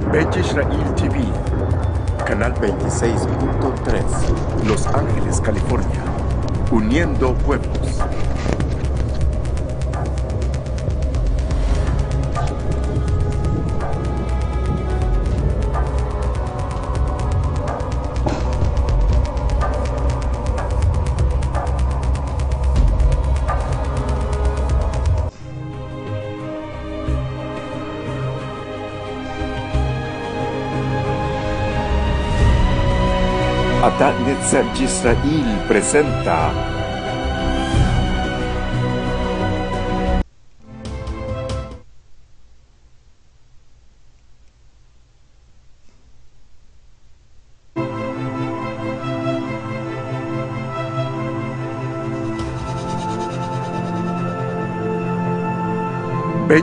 Yisra'il TV, canal 26.3, Los Ángeles, California, uniendo pueblos. Adat Netzer Yisra'il presenta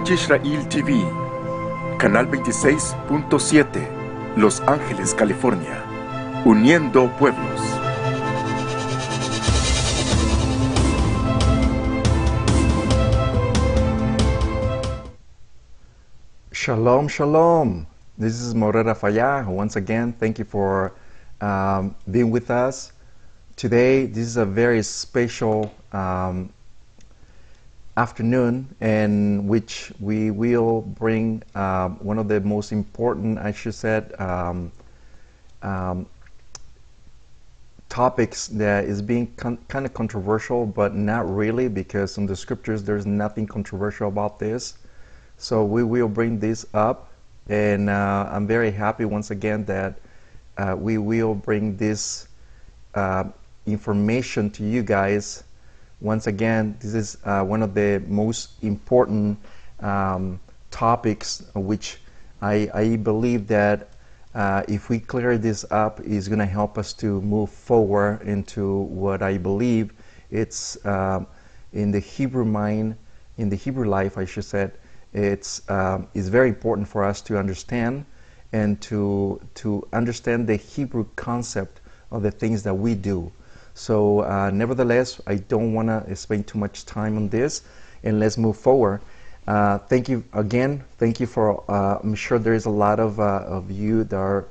Yisra'il TV, canal 26.7, Los Ángeles, California, uniendo pueblos. Shalom, shalom. This is Moreh Rapha'Yah. Once again, thank you for being with us. Today, this is a very special afternoon in which we will bring one of the most important, I should say, topics that is being kind of controversial, but not really, because in the scriptures there's nothing controversial about this. So we will bring this up, and I'm very happy once again that we will bring this information to you guys. Once again, this is one of the most important topics, which I believe that if we clear this up, is going to help us to move forward into what I believe it's in the Hebrew mind, in the Hebrew life, I should say. It's very important for us to understand and to understand the Hebrew concept of the things that we do. So nevertheless, I don't want to spend too much time on this, and let's move forward. Thank you again. Thank you for. I'm sure there is a lot of you that are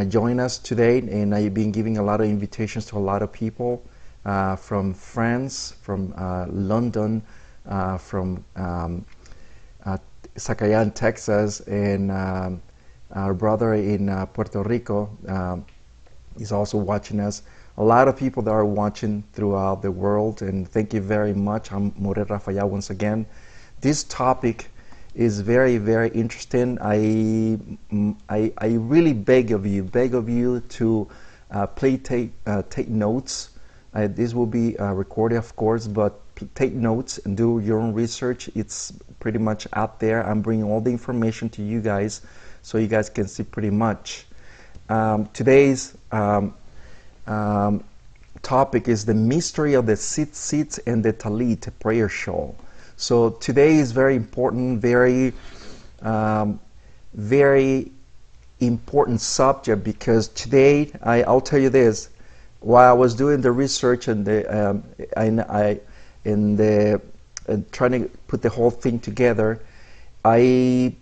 join us today, and I've been giving a lot of invitations to a lot of people from France, from London, from Zacayán, Texas, and our brother in Puerto Rico is also watching us. A lot of people that are watching throughout the world, and thank you very much. I'm Moreh Rapha'Yah once again. This topic is very, very interesting. I really beg of you to take notes. This will be recorded, of course, but take notes and do your own research. It's pretty much out there. I'm bringing all the information to you guys, so you guys can see pretty much. Today's topic is the mystery of the Tzitzit and the Tallit prayer shawl. So today is very important, very important subject, because today I'll tell you this. While I was doing the research and trying to put the whole thing together, I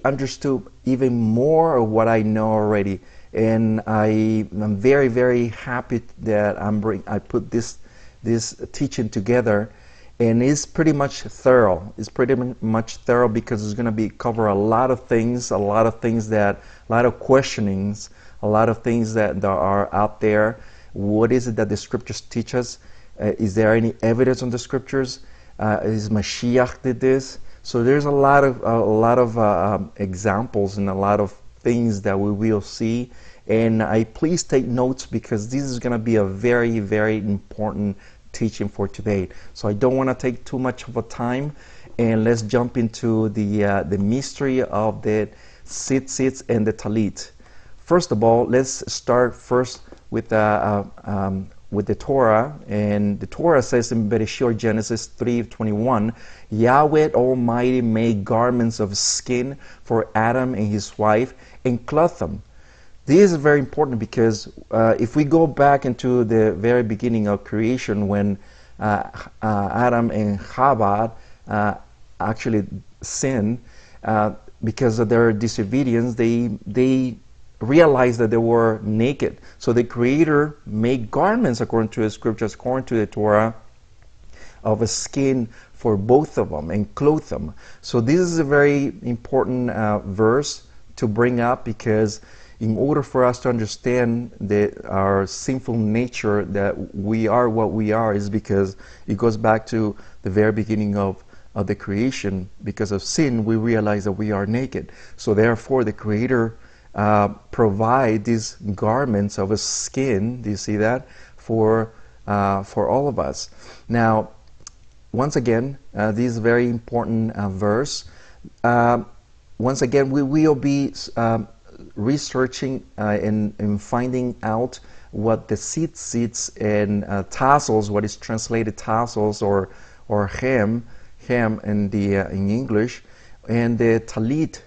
understood even more of what I know already. And I'm very, very happy that I put this teaching together, and it's pretty much thorough. It's pretty much thorough because it's going to cover a lot of things, a lot of questionings, a lot of things that are out there. What is it that the scriptures teach us? Is there any evidence on the scriptures? Is Mashiach did this? So there's a lot of examples and a lot of things that we will see, and please take notes, because this is going to be a very, very important teaching for today. So I don't want to take too much of a time, and let's jump into the mystery of the Tzitzit and the Tallit. First of all, let's start first with the Torah, and the Torah says in Bereshit, Genesis 3:21, Yahweh Almighty made garments of skin for Adam and his wife and clothed them. This is very important, because if we go back into the very beginning of creation, when Adam and Chava actually sinned, because of their disobedience, they realized that they were naked. So the Creator made garments according to the scriptures, according to the Torah, of a skin for both of them and clothed them. So this is a very important verse to bring up, because in order for us to understand that our sinful nature, that we are what we are, is because it goes back to the very beginning of the creation. Because of sin, we realize that we are naked. So therefore, the Creator provide these garments of a skin. Do you see that? For all of us. Now, once again, this is a very important verse. Once again, we will be researching and finding out what the tzitzits and tassels, what is translated tassels or hem in English, and the talit,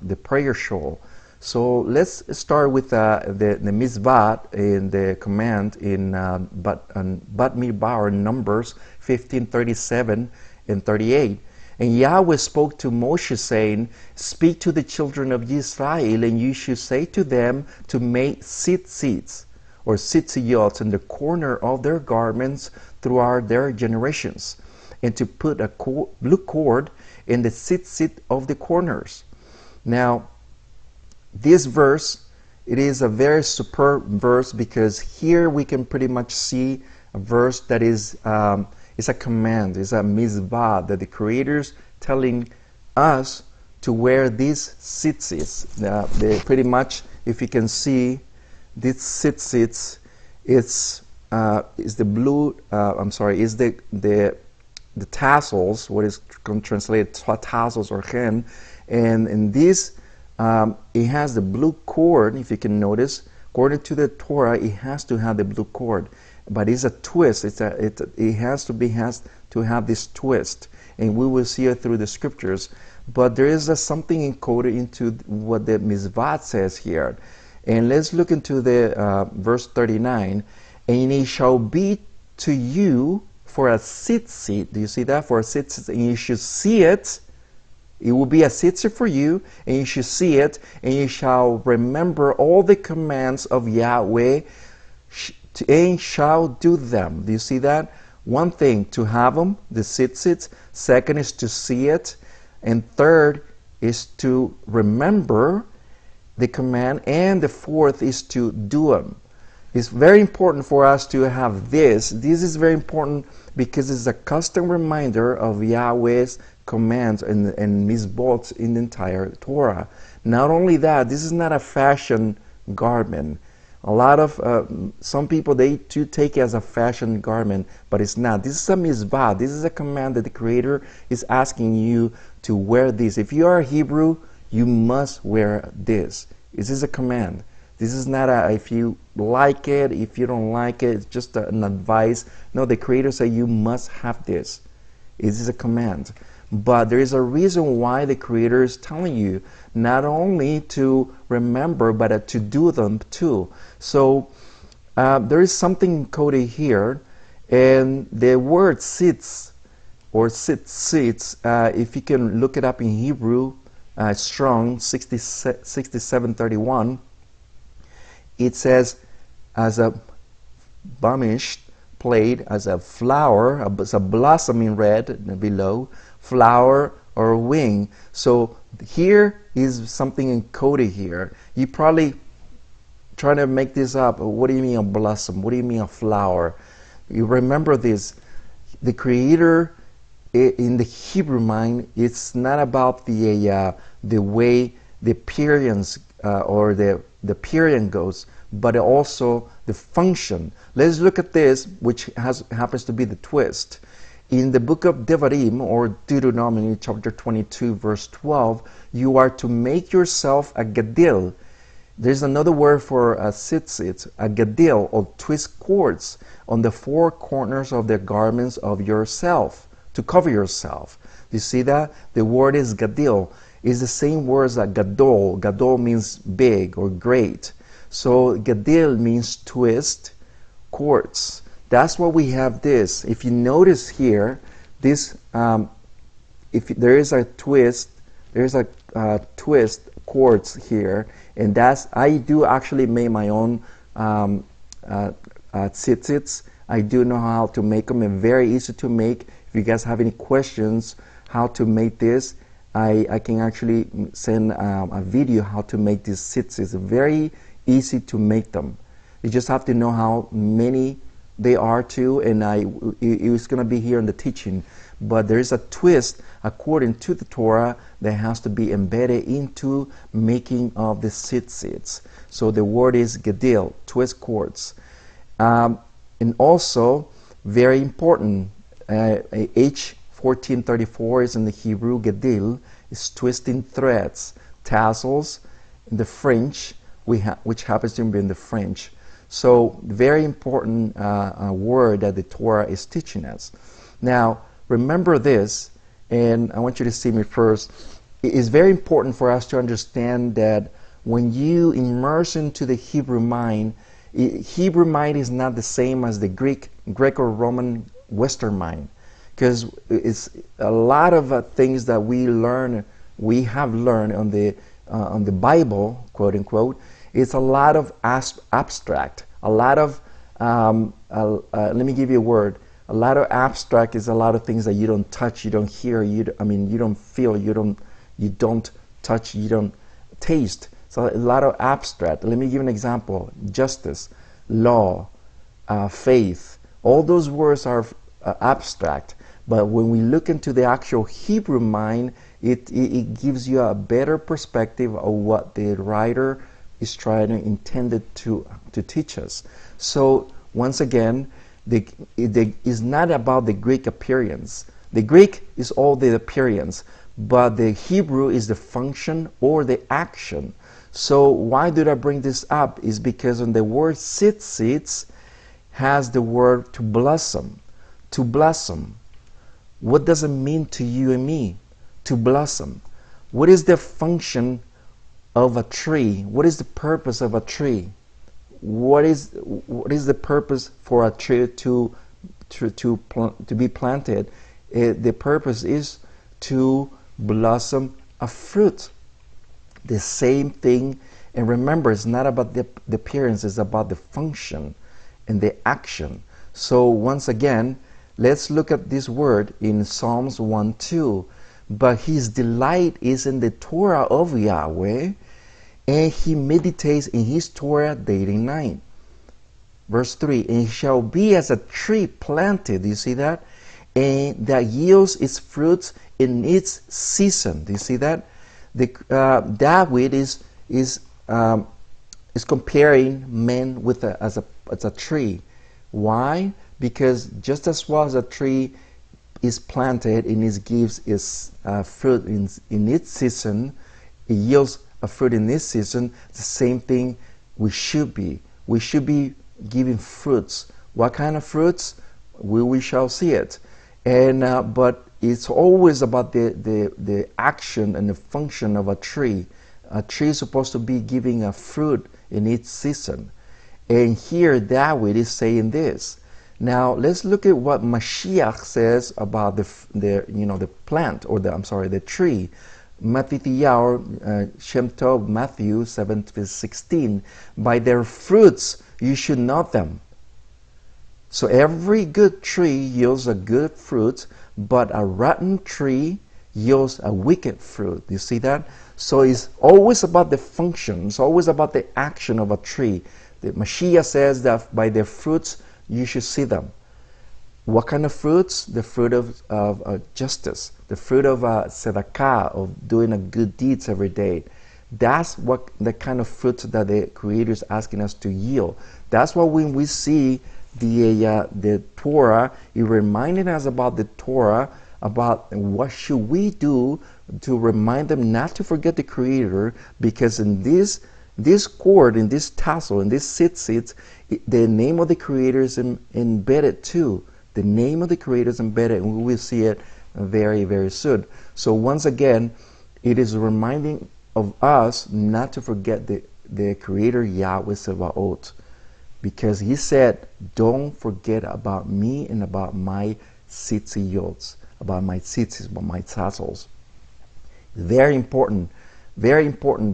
the prayer shawl. So let's start with the mitzvah in the command in Bat Midbar, Numbers 15:37 and 38. And Yahweh spoke to Moshe, saying, "Speak to the children of Yisra'il, and you should say to them to make tzitzits or tzitziyot in the corner of their garments throughout their generations, and to put a blue cord in the tzitzit of the corners." Now, this verse, it is a very superb verse, because here we can pretty much see a verse that is a command, is a mitzvah, that the Creator's telling us to wear these tzitzits. They pretty much, if you can see, these tzitzits, is the blue. Is the tassels, what is translated tassels or hen, and in this. It has the blue cord. If you can notice, according to the Torah, it has to have the blue cord, but it's a twist. It has to have this twist, and we will see it through the scriptures. But there is something encoded into what the mitzvah says here, and let's look into the verse 39. And it shall be to you for a tzitzit. Do you see that? For a tzitzit, and you should see it. It will be a tzitzit for you, and you should see it, and you shall remember all the commands of Yahweh, and shall do them. Do you see that? One thing, to have them, the tzitzit. Second is to see it. And third is to remember the command. And the fourth is to do them. It's very important for us to have this. This is very important because it's a constant reminder of Yahweh's commands and mitzvot in the entire Torah. Not only that, this is not a fashion garment. A lot of some people, they do take it as a fashion garment, but it's not. This is a mitzvah. This is a command that the Creator is asking you to wear this. If you are a Hebrew, you must wear this. This is a command. This is not a if you like it, if you don't like it, it's just an advice. No, the Creator said you must have this. This is a command. But there is a reason why the Creator is telling you not only to remember, but to do them too. So there is something encoded here, and the word sits or sits, if you can look it up in Hebrew, Strong 6731, it says as a bamished, played as a flower, as a blossoming red below, flower or wing. So here is something encoded here. You probably trying to make this up. What do you mean a blossom? What do you mean a flower? You remember this. The Creator in the Hebrew mind, it's not about the way the appearance or the appearance goes, but also the function. Let's look at this, which happens to be the twist. In the book of Devarim, or Deuteronomy, chapter 22, verse 12, you are to make yourself a gadil. There's another word for a tzitzit, a gadil, or twist cords on the four corners of the garments of yourself, to cover yourself. You see that? The word is gadil. It's the same word as gadol. Gadol means big or great. So gadil means twist cords. That's why we have this. If you notice here, this if there is a twist twist chords here, and that's, I do actually make my own tzitzits. I do know how to make them, and very easy to make. If you guys have any questions how to make this, I can actually send a video how to make these tzitzits. Very easy to make them. You just have to know how many they are too, and it's going to be here in the teaching. But there is a twist according to the Torah that has to be embedded into making of the tzitzits. So the word is gedil, twist chords. And also, very important, H1434 is in the Hebrew, gedil, is twisting threads, tassels, in the French, which happens to be in the French. So, very important word that the Torah is teaching us. Now, remember this, and I want you to see me first. It is very important for us to understand that when you immerse into the Hebrew mind is not the same as the Greco-Roman Western mind, because it's a lot of things that we have learned on the Bible, quote unquote. It's a lot of abstract, a lot of let me give you a word. A lot of abstract is a lot of things that you don't touch, you don't hear, you don't feel, you don't touch, you don't taste. So a lot of abstract. Let me give you an example. Justice, law, faith. All those words are abstract. But when we look into the actual Hebrew mind, it gives you a better perspective of what the writer is intended to teach us. So once again, it is not about the Greek appearance. The Greek is all the appearance, but the Hebrew is the function or the action. So why did I bring this up? Is because when the word tzitzit has the word to blossom. To blossom. What does it mean to you and me? To blossom. What is the function of a tree? What is the purpose of a tree? What is the purpose for a tree to be planted? The purpose is to blossom a fruit. The same thing, and remember, it's not about the appearance, it's about the function and the action. So once again, let's look at this word in Psalms 1:2. But his delight is in the Torah of Yahweh, and he meditates in his Torah day and night. Verse 3, and he shall be as a tree planted, do you see that? And that yields its fruits in its season. Do you see that? David is comparing men with as a tree. Why? Because just as well as a tree is planted and it gives its fruit in its season, it yields a fruit in this season, the same thing we should be. We should be giving fruits. What kind of fruits? We shall see it. And but it's always about the action and the function of a tree. A tree is supposed to be giving a fruit in its season. And here David is saying this. Now let's look at what Mashiach says about the plant, or the tree. Shem Tov, Matthew 7:16. By their fruits you should know them. So every good tree yields a good fruit, but a rotten tree yields a wicked fruit. You see that? So it's always about the function. It's always about the action of a tree. The Mashiach says that by their fruits you should see them. What kind of fruits? The fruit of justice, the fruit of tzedakah, of doing a good deeds every day. That's what the kind of fruits that the Creator is asking us to yield. That's why when we see the Torah, it reminding us about the Torah, about what should we do to remind them not to forget the Creator, because in this cord, in this tassel, in this tzitzit, the name of the Creator is embedded too. The name of the Creator is embedded, and we will see it very, very soon. So once again, it is reminding of us not to forget the Creator Yahweh Sevaot, because He said, "Don't forget about me and about my tzitziyot, about my tzitzis, about my tassels." Very important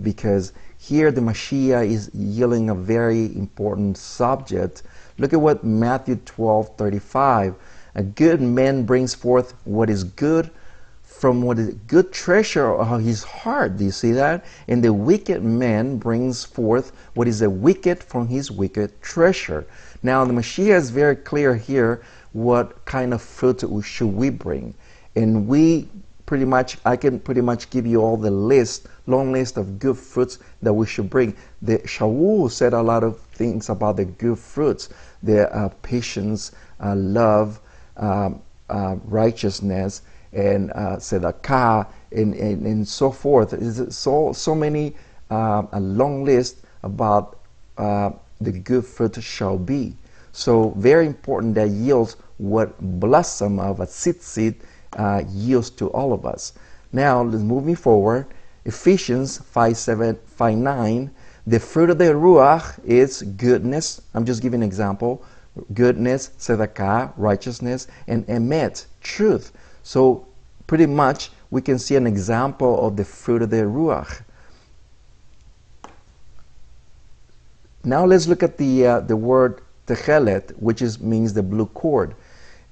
because here the Mashiach is yielding a very important subject. Look at what Matthew 12:35. A good man brings forth what is good from what is good treasure of his heart. Do you see that? And the wicked man brings forth what is a wicked from his wicked treasure. Now the Mashiach is very clear here what kind of fruit should we bring. And I can pretty much give you all the long list of good fruits that we should bring. The Shaul said a lot of things about the good fruits, the patience, love, righteousness, and tzedakah, and so forth. It's so many, a long list about the good fruit shall be. So very important that yields what blossom of a tzitzit yields to all of us. Now let's move forward. Ephesians 5:9. The fruit of the Ruach is goodness. I'm just giving an example. Goodness, tzedakah, righteousness, and emet, truth. So pretty much we can see an example of the fruit of the Ruach. Now let's look at the word techelet, which means the blue cord.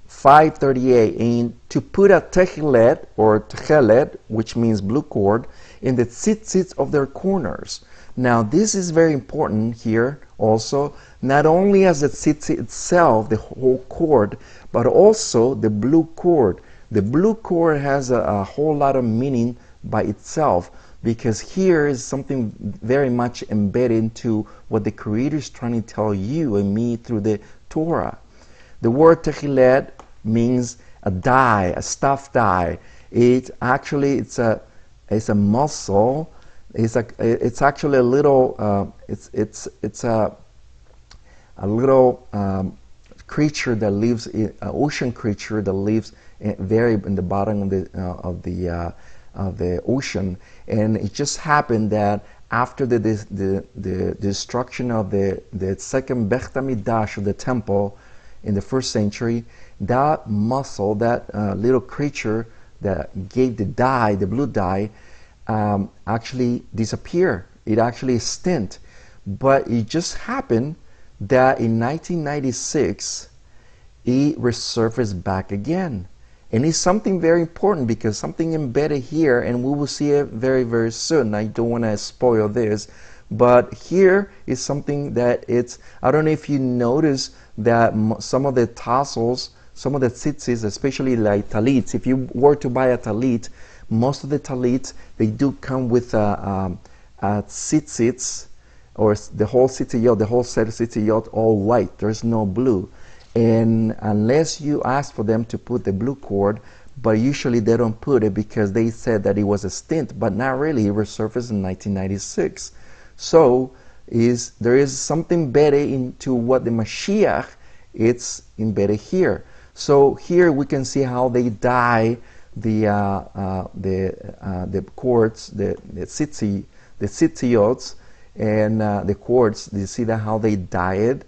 5:38, and to put a techelet or techelet, which means blue cord, in the tzitzits of their corners. Now this is very important here also, not only as the tzitzit itself, the whole cord, but also the blue cord. The blue cord has a whole lot of meaning by itself, because here is something very much embedded into what the Creator is trying to tell you and me through the Torah. The word techelet means a dye, a stuffed dye. It's a muscle. It's actually a little. It's a little creature that lives, an ocean creature that lives very in the bottom of the ocean. And it just happened that after the destruction of the second Beit HaMikdash of the temple in the first century, that muscle, that little creature that gave the dye, the blue dye, actually disappeared. It actually extinct. But it just happened that in 1996, it resurfaced back again. And it's something very important, because something embedded here, and we will see it very, very soon. I don't want to spoil this, but here is something that I don't know if you notice that some of the tassels, some of the tzitzits, especially like tallits, if you were to buy a tallit, most of the tallits, they do come with tzitzits, or the whole tzitzit, the whole set of tzitzit, all white. There's no blue. And unless you ask for them to put the blue cord, but usually they don't put it because they said that it was a stint, but not really. It resurfaced in 1996. So there is something embedded into what the Mashiach, it's embedded here. So here we can see how they dye the cords, the tzitziyots, and the cords. You see that how they dye it.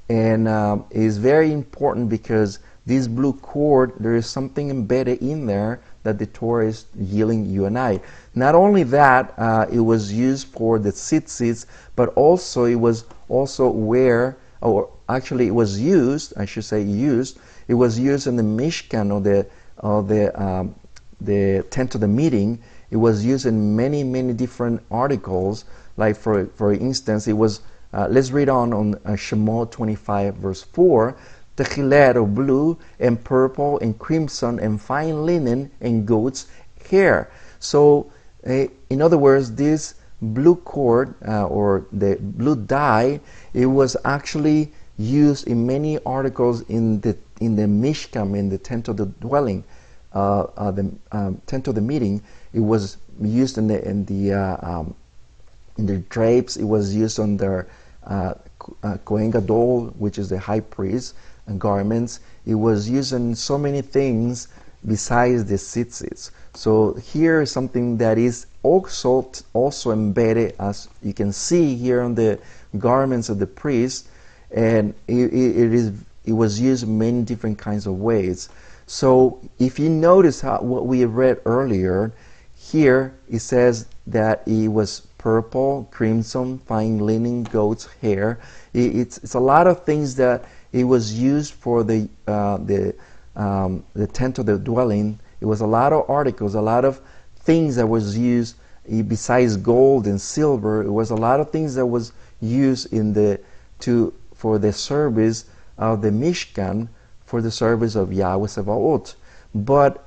And it is very important because this blue cord, there is something embedded in there that the Torah is yielding you and I. Not only that, it was used for the tzitzits, but also it was also it was used, I should say used, it was used in the Mishkan, or the tent of the meeting. It was used in many, many different articles. Like for instance, it was, let's read on Shemot 25 verse 4, techelet of blue and purple and crimson and fine linen and goat's hair. So in other words, this blue cord or the blue dye, it was actually used in many articles in the Mishkan, in the tent of the dwelling, the tent of the meeting. It was used in the drapes. It was used on their Kohen Gadol, which is the high priest, and garments. It was used in so many things besides the tzitzits. So here is something that is also embedded, as you can see here on the garments of the priest, and it was used in many different kinds of ways. So if you notice what we read earlier, here it says that it was purple, crimson, fine linen, goat's hair. It's a lot of things that it was used for the tent of the dwelling. It was a lot of articles, a lot of things that was used besides gold and silver. It was a lot of things that was used for the service of the Mishkan, for the service of Yahweh Sabaoth. But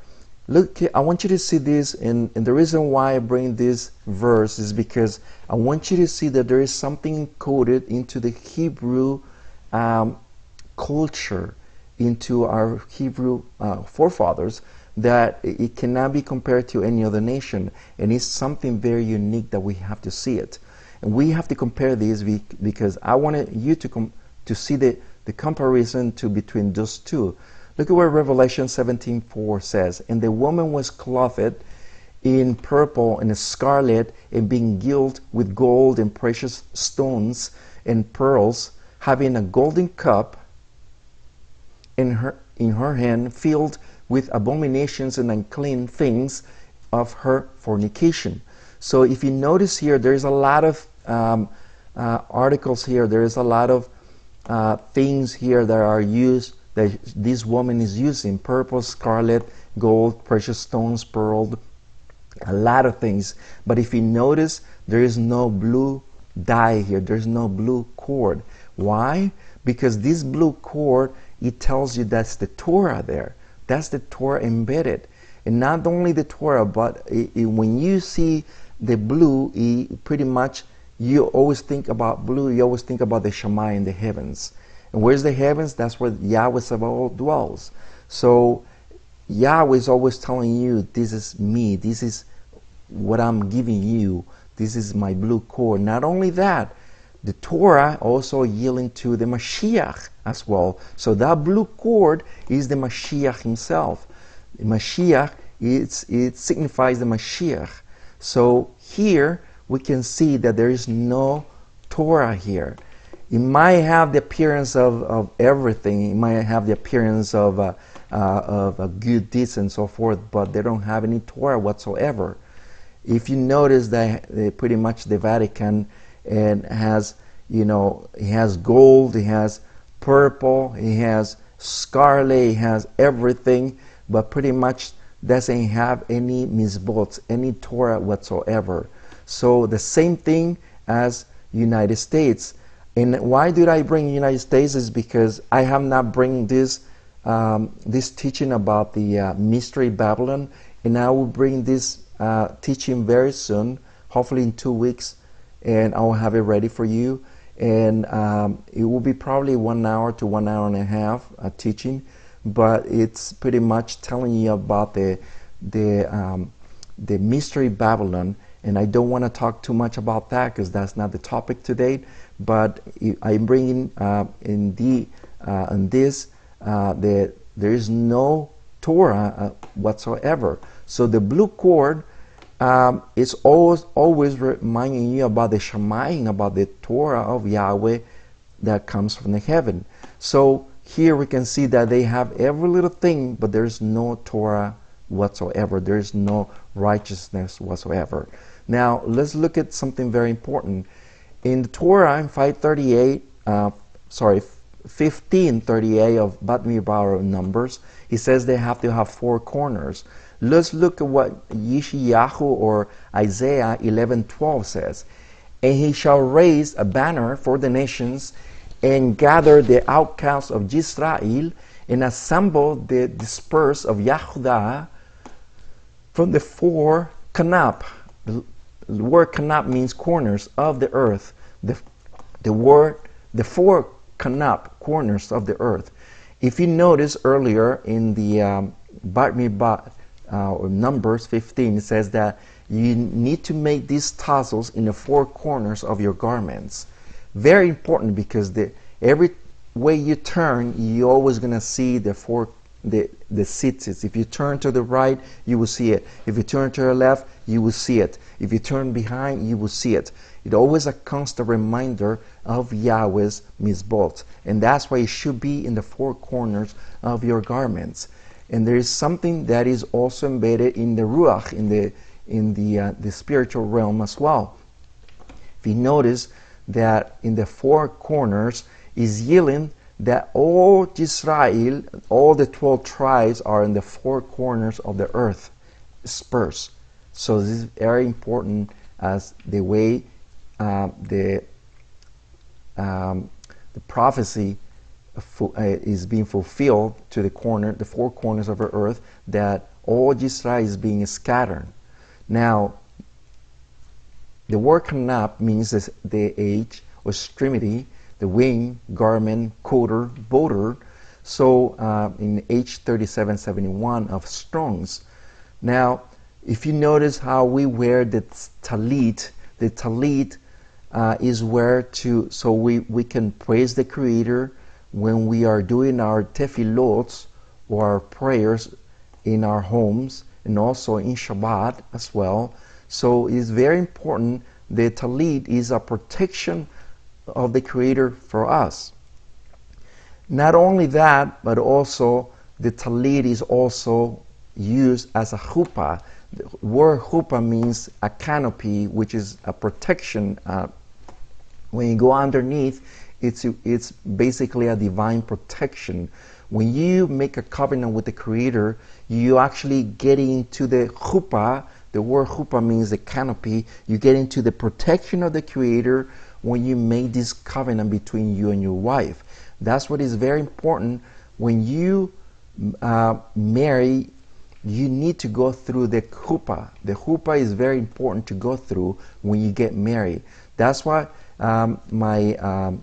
look, I want you to see this, and the reason why I bring this verse is because I want you to see that there is something encoded into the Hebrew culture, into our Hebrew forefathers, that it cannot be compared to any other nation, and it's something very unique that we have to see it. And we have to compare these because I wanted you to see the comparison between those two. Look at what Revelation 17:4 says. And the woman was clothed in purple and scarlet, and being gilt with gold and precious stones and pearls, having a golden cup in her hand, filled with abominations and unclean things of her fornication. So if you notice here, there's a lot of articles here. There's a lot of things here that are used, that this woman is using: purple, scarlet, gold, precious stones, pearl, a lot of things. But if you notice, there is no blue dye here. There's no blue cord. Why? Because this blue cord, it tells you that's the Torah there. That's the Torah embedded. And not only the Torah, but when you see the blue, pretty much you always think about blue, you always think about the Shammai in the heavens. And where's the heavens? That's where Yahweh Sabaoth dwells. So Yahweh is always telling you, this is me, this is what I'm giving you, this is my blue cord. Not only that, the Torah also yielding to the Mashiach as well. So that blue cord is the Mashiach himself. The Mashiach, it signifies the Mashiach. So here we can see that there is no Torah here. It might have the appearance of everything. It might have the appearance of good deeds and so forth, but they don't have any Torah whatsoever. If you notice that pretty much the Vatican and has, it has gold, it has purple, it has scarlet, it has everything, but pretty much doesn't have any mizbot, any Torah whatsoever. So the same thing as United States. And why did I bring United States? Is because I have not bring this teaching about the mystery Babylon, and I will bring this teaching very soon, hopefully in 2 weeks, and I will have it ready for you. And it will be probably 1 hour to 1 hour and a half teaching, but it's pretty much telling you about the mystery Babylon. And I don't want to talk too much about that because that's not the topic today. But I'm bringing in this that there is no Torah whatsoever. So the blue cord is always reminding you about the Shammai, about the Torah of Yahweh that comes from the heaven. So here we can see that they have every little thing, but there's no Torah whatsoever. There's no righteousness whatsoever. Now let's look at something very important. In the Torah, in 1538 of Bat Midbar Numbers, it says they have to have 4 corners. Let's look at what Yeshayahu or Isaiah 11:12 says. And he shall raise a banner for the nations, and gather the outcasts of Yisra'il, and assemble the dispersed of Yahudah from the 4 kanap. The word kanap means corners of the earth. The 4 kanap, corners of the earth. If you notice earlier in the Bat Midbar or Numbers 15, it says that you need to make these tassels in the 4 corners of your garments. Very important, because every way you turn, you're always going to see the tzitzits. If you turn to the right, you will see it. If you turn to the left, you will see it. If you turn behind, you will see it. It's always a constant reminder of Yahweh's mizbot. And that's why it should be in the 4 corners of your garments. And there is something that is also embedded in the Ruach, in the spiritual realm as well. If you notice that in the four corners is yielding that all Yisra'il, all the 12 tribes are in the four corners of the earth, dispersed. So this is very important as the way the prophecy is being fulfilled to the four corners of the earth, that all Yisrael is being scattered. Now, the word kanap means the age or extremity, the wing, garment, quarter, border. So in H3771 of Strong's. Now, if you notice how we wear the Tallit is where so we can praise the Creator when we are doing our tefillot or our prayers in our homes, and also in Shabbat as well. So it's very important. The Tallit is a protection of the Creator for us. Not only that, but also the Tallit is also used as a chuppah. The word chuppah means a canopy, which is a protection. When you go underneath, it's basically a divine protection. When you make a covenant with the Creator, you actually get into the chuppah. The word chuppah means the canopy. You get into the protection of the Creator when you make this covenant between you and your wife. That's what is very important. When you marry, you need to go through the chuppah. The chuppah is very important to go through when you get married. That's why my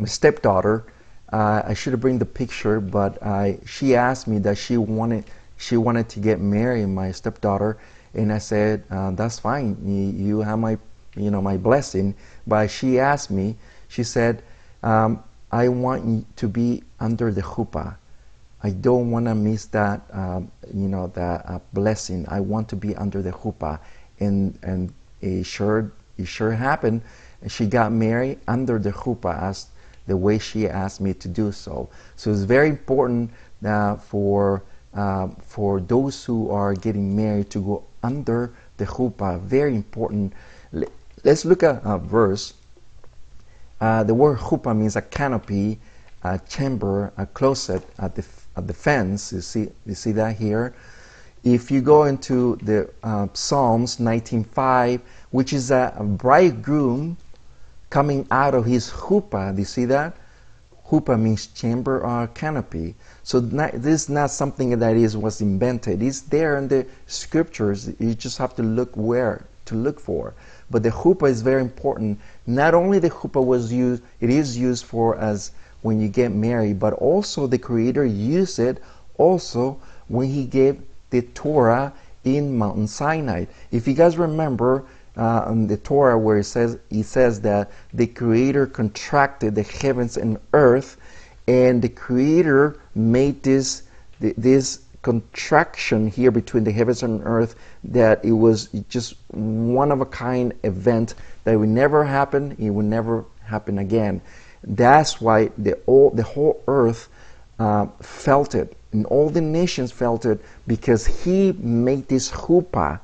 stepdaughter, I should have bring the picture, but she asked me that she wanted to get married, my stepdaughter, and I said, that's fine. You have my blessing. But she asked me, she said, I want you to be under the chuppah. I don't want to miss that, that blessing. I want to be under the chuppah, and it sure happened. She got married under the chuppah as the way she asked me to do so. So it's very important for those who are getting married to go under the chuppah. Very important. Let's look at a verse. The word chuppah means a canopy, a chamber, a closet at the fence. You see that here. If you go into the Psalms 19:5, which is a bridegroom coming out of his chuppah. Do you see that? Chuppah means chamber or canopy. So this is not something that was invented. It's there in the scriptures. You just have to look where to look for. But the chuppah is very important. Not only the chuppah it is used for as when you get married, but also the Creator used it also when He gave the Torah in Mount Sinai. If you guys remember in the Torah where it says that the Creator contracted the heavens and earth, and the Creator made this contraction here between the heavens and earth, that it was just one of a kind event that would never happen. It would never happen again. That's why the whole earth felt it, and all the nations felt it, because He made this chuppah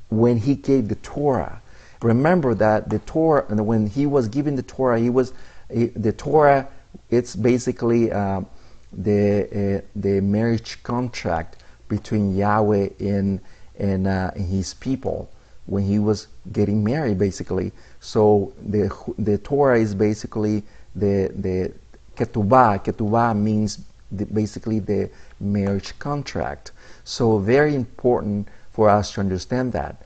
when He gave the Torah. Remember that the Torah, and when He was giving the Torah, the Torah. It's basically the marriage contract between Yahweh and His people when He was getting married, basically. So the Torah is basically the ketubah. Ketubah means basically the marriage contract. So very important for us to understand that.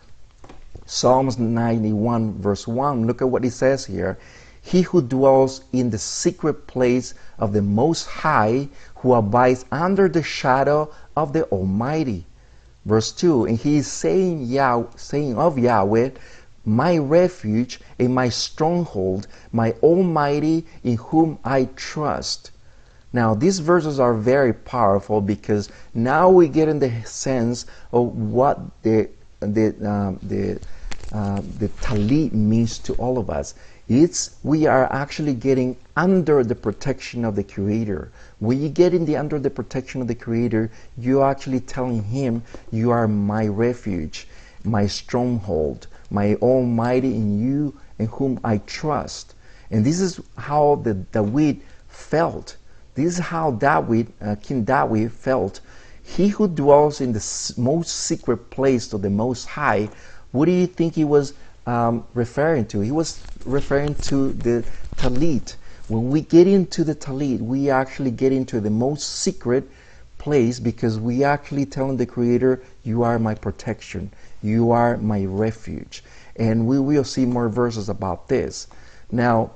Psalms 91 verse 1, look at what it says here. He who dwells in the secret place of the Most High, who abides under the shadow of the Almighty. Verse 2, and he is saying of Yahweh, my refuge and my stronghold, my Almighty, in whom I trust. Now these verses are very powerful, because now we get in the sense of what the Tallit means to all of us. We are actually getting under the protection of the Creator. When you get under the protection of the Creator, you're actually telling Him, you are my refuge. my stronghold, my Almighty in you, in whom I trust. And this is how David felt. This is how King David felt. He who dwells in the most secret place of the Most High, what do you think he was referring to? He was referring to the Tallit. When we get into the Tallit, we actually get into the most secret place, because we actually telling the Creator, you are my protection, you are my refuge. And we will see more verses about this. Now,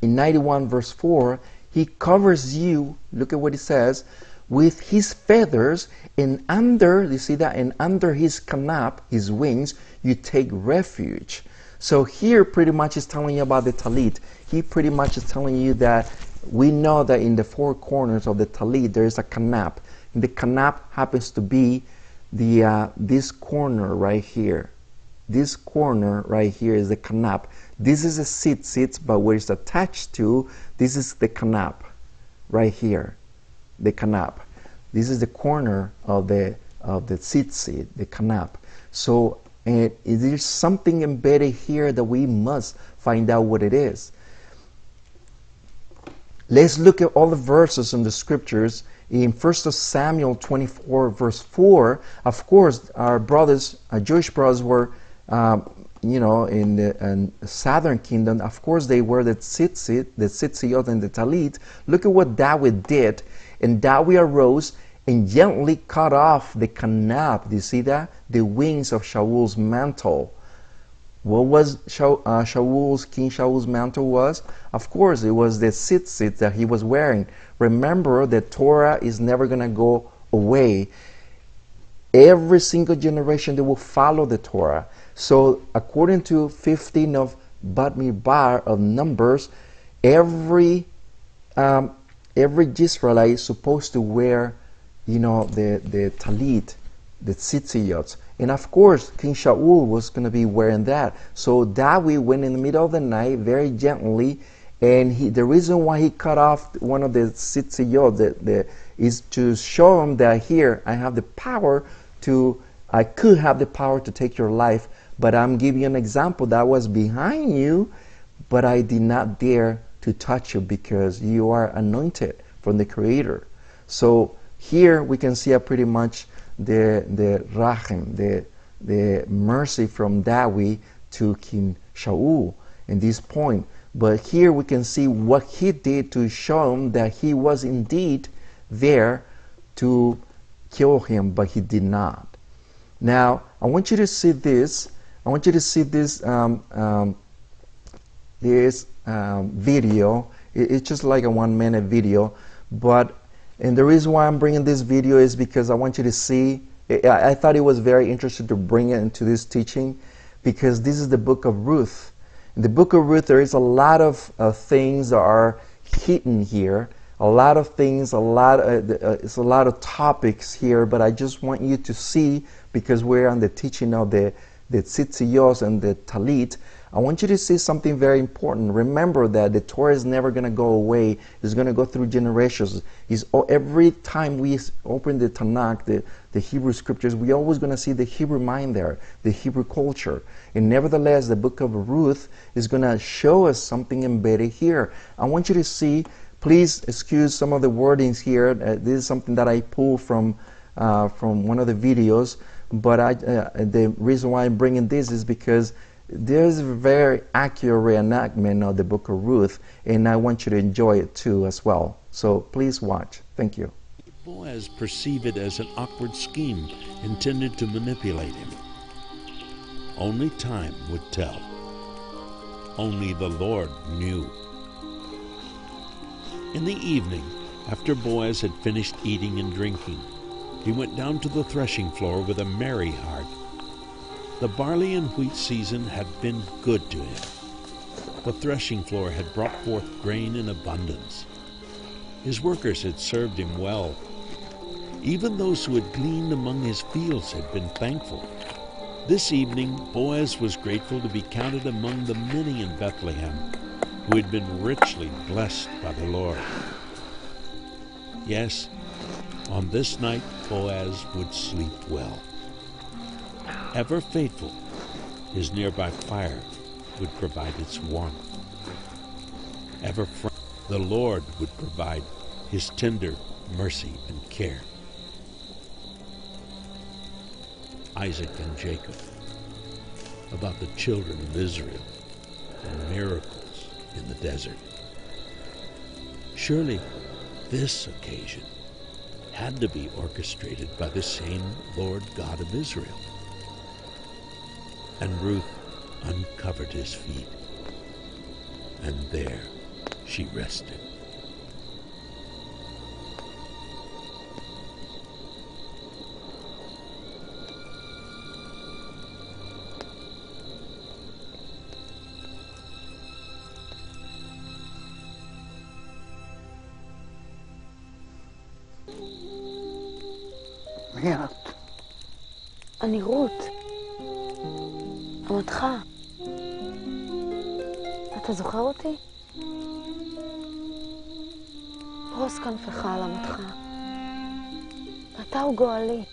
in 91 verse 4, he covers you, look at what it says, with his feathers, and under, you see that, and under his canap, his wings, you take refuge. So here pretty much is telling you about the Tallit. He pretty much is telling you that we know that in the four corners of the Tallit there is a canap. And the canap happens to be the this corner right here. This corner right here is the canap. This is a tzitzit, but where it's attached to, this is the canap right here. The canap. This is the corner of the tzitzit, the canap. So there's something embedded here that we must find out what it is. Let's look at all the verses in the scriptures. In 1 Samuel 24 verse 4, of course, our brothers, our Jewish brothers were, in the southern kingdom. Of course, they were the tzitzit and the Tallit. Look at what David did. And David arose and gently cut off the canap. Do you see that? The wings of Shaul's mantle. What was King Shaul's mantle was? Of course, it was the tzitzit that he was wearing. Remember, the Torah is never going to go away. Every single generation, they will follow the Torah. So, according to 15 of Bamidbar of Numbers, every Yisra'il is supposed to wear, the Tallit, the tzitzit. And of course, King Shaul was going to be wearing that. So David went in the middle of the night very gently, and the reason why he cut off one of the tzitzit is to show him that here I have the power I could have the power to take your life, but I'm giving you an example that was behind you, but I did not dare to touch you because you are anointed from the Creator. So here we can see pretty much the rachem, the mercy from David to King Shaul in this point. But here we can see what he did to show him that he was indeed there to kill him, but he did not. Now, I want you to see this. I want you to see this video. It's just like a 1-minute video, and the reason why I'm bringing this video is because I want you to see. I thought it was very interesting to bring it into this teaching, because this is the book of Ruth. In the book of Ruth, there is a lot of things that are hidden here. A lot of things, it's a lot of topics here, but I just want you to see, because we're on the teaching of the tzitzit and the Tallit. I want you to see something very important. Remember that the Torah is never going to go away. It's going to go through generations. Every time we open the Tanakh, the Hebrew scriptures, we're always going to see the Hebrew mind there, the Hebrew culture. And nevertheless, the book of Ruth is going to show us something embedded here. I want you to see, please excuse some of the wordings here. This is something that I pulled from one of the videos. But the reason why I'm bringing this is because there's a very accurate reenactment of the book of Ruth, and I want you to enjoy it too as well. So please watch. Thank you. Boaz perceived it as an awkward scheme intended to manipulate him. Only time would tell. Only the Lord knew. In the evening, after Boaz had finished eating and drinking, he went down to the threshing floor with a merry heart. The barley and wheat season had been good to him. The threshing floor had brought forth grain in abundance. His workers had served him well. Even those who had gleaned among his fields had been thankful. This evening, Boaz was grateful to be counted among the many in Bethlehem who had been richly blessed by the Lord. Yes, on this night, Boaz would sleep well. Ever faithful, his nearby fire would provide its warmth. Ever friendly, the Lord would provide his tender mercy and care. Isaac and Jacob, about the children of Israel and miracles in the desert. Surely this occasion had to be orchestrated by the same Lord God of Israel. And Ruth uncovered his feet, and there she rested. מי את? אני רות, אמתך. אתה זוכר אותי? פרוס כנפך על אמתך. אתה הוא גואלי.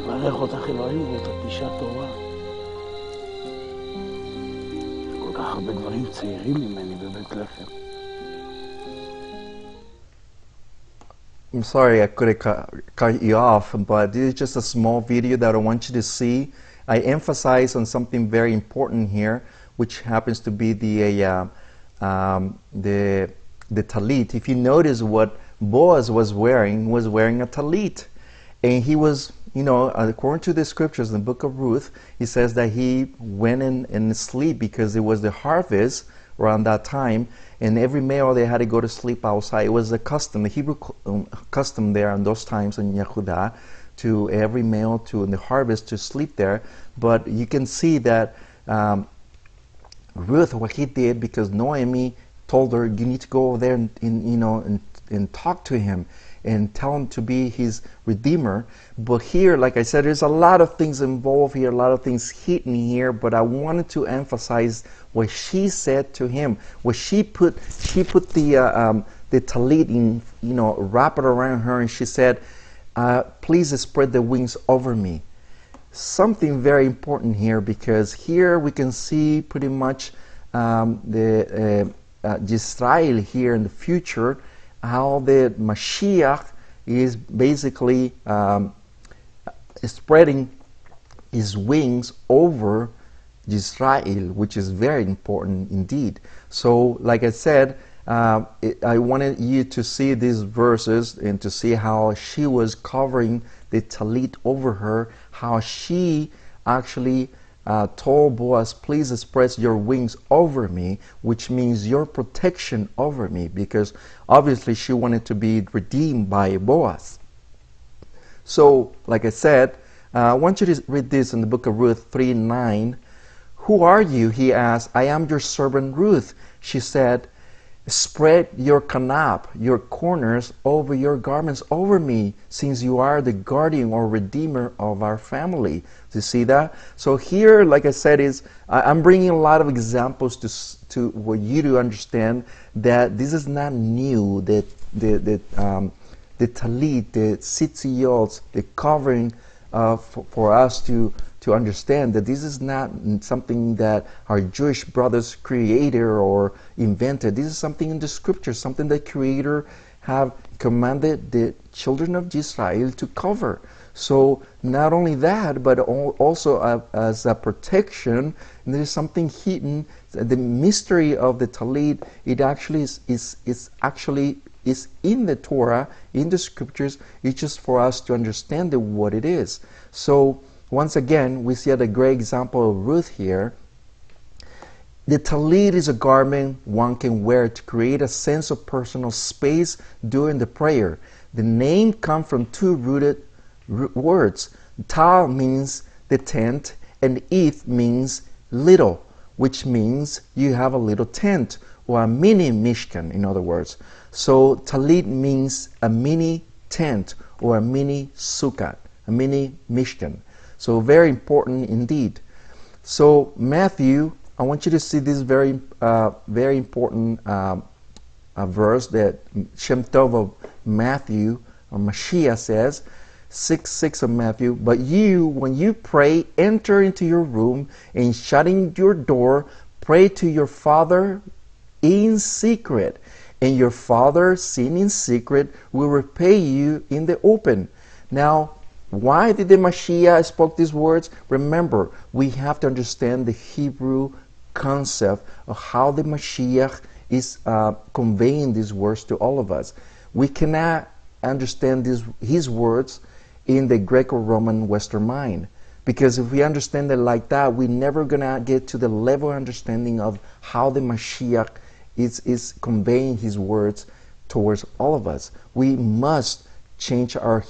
לברך אותך אלוהים ואת אישה טובה. כל כך הרבה דברים צעירים ממני בבית לחם. I'm sorry I could have cut you off, but this is just a small video that I want you to see. I emphasize on something very important here, which happens to be the tallit. If you notice what Boaz was wearing a tallit, and he was, you know, according to the scriptures in the book of Ruth, he says that he went in and sleep because it was the harvest around that time, and every male they had to go to sleep outside. It was a custom, the Hebrew custom there in those times in Yehudah, to every male to in the harvest to sleep there. But you can see that Ruth, what he did, because Noemi told her, you need to go over there and talk to him and tell him to be his redeemer. But here, like I said, there's a lot of things involved here, a lot of things hidden here, but I wanted to emphasize what she said to him. What she put the tallit in, you know, wrap it around her, and she said, please spread the wings over me. Something very important here, because here we can see pretty much the Yisra'il here in the future, how the Mashiach is basically spreading his wings over Yisra'il, which is very important indeed. So, like I said, I wanted you to see these verses and to see how she was covering the tallit over her, how she actually told Boaz, please spread your wings over me, which means your protection over me, because obviously she wanted to be redeemed by Boaz. So, like I said, I want you to read this in the book of Ruth 3:9. Who are you? He asked. I am your servant Ruth. She said, spread your kanap, your corners, over your garments over me, since you are the guardian or redeemer of our family. Do you see that? So here, like I said, I'm bringing a lot of examples to for you to understand that this is not new. The tallit, the tzitzit, the covering for us to understand that this is not something that our Jewish brothers created or invented. This is something in the scriptures, something that Creator have commanded the children of Yisra'il to cover. So not only that, but also as a protection, there is something hidden. The mystery of the tallit, it actually is in the Torah, in the scriptures. It's just for us to understand what it is. So once again, we see a great example of Ruth here. The tallit is a garment one can wear to create a sense of personal space during the prayer. The name comes from two rooted words. Tal means the tent, and ith means little, which means you have a little tent, or a mini mishkan, in other words. So tallit means a mini tent or a mini sukkah. a mini Mishkan. So very important indeed. So Matthew, I want you to see this very important verse that Shem Tov of Matthew, or Mashiach says, 6:6 of Matthew, but you, when you pray, enter into your room and shutting your door, pray to your Father in secret, and your Father, seeing in secret, will repay you in the open. Now, why did the Mashiach spoke these words? Remember, we have to understand the Hebrew concept of how the Mashiach is conveying these words to all of us. We cannot understand his words in the Greco-Roman Western mind, because if we understand it like that, we're never gonna get to the level of understanding of how the Mashiach is conveying his words towards all of us. We must change our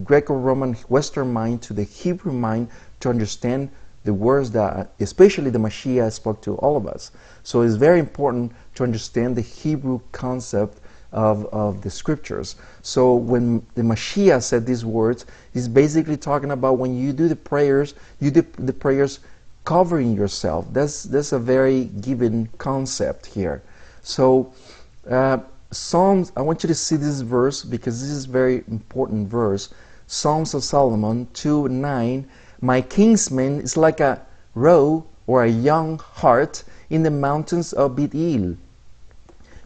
Greco-Roman Western mind to the Hebrew mind to understand the words that especially the Mashiach spoke to all of us. So it's very important to understand the Hebrew concept of the scriptures. So when the Mashiach said these words, he's basically talking about when you do the prayers, you do the prayers covering yourself. That's a very given concept here. So Psalms, I want you to see this verse because this is a very important verse. Psalms of Solomon 2:9. My kinsman is like a roe or a young hart in the mountains of Bethel.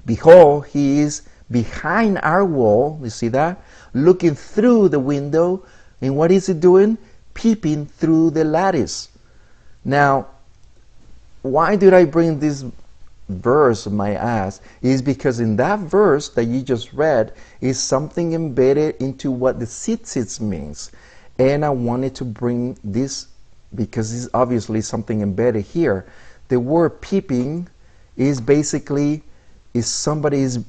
Behold, he is behind our wall, you see that? Looking through the window, and what is he doing? Peeping through the lattice. Now, why did I bring this verse, my ass? Is because in that verse that you just read is something embedded into what the tzitzit means. And I wanted to bring this because it's obviously something embedded here. The word peeping is basically is somebody is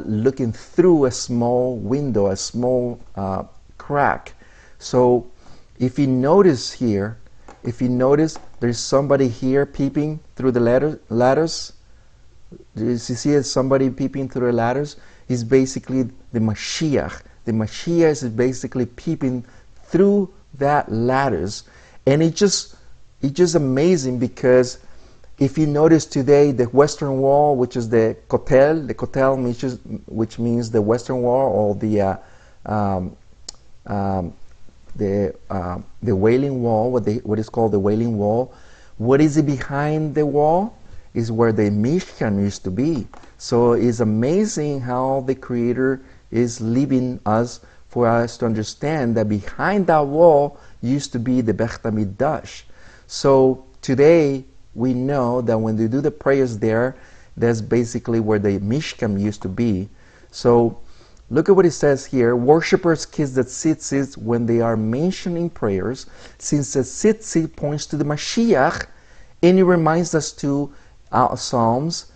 looking through a small window, a small crack. So if you notice here, there's somebody here peeping through the ladders. Do you see somebody peeping through the ladders? Is basically the Mashiach. The Mashiach is basically peeping through that ladders, and it's just amazing because if you notice today the Western Wall, which is the Kotel which means the Western Wall, or the Wailing Wall, what is called the Wailing Wall. What is it behind the wall? Is where the Mishkan used to be. So it's amazing how the Creator is leaving us for us to understand that behind that wall used to be the Beit HaMikdash. So today we know that when they do the prayers there, that's basically where the Mishkan used to be. So look at what it says here. Worshippers kiss the tzitzit when they are mentioning prayers, since the tzitzit points to the Mashiach, and it reminds us to Psalms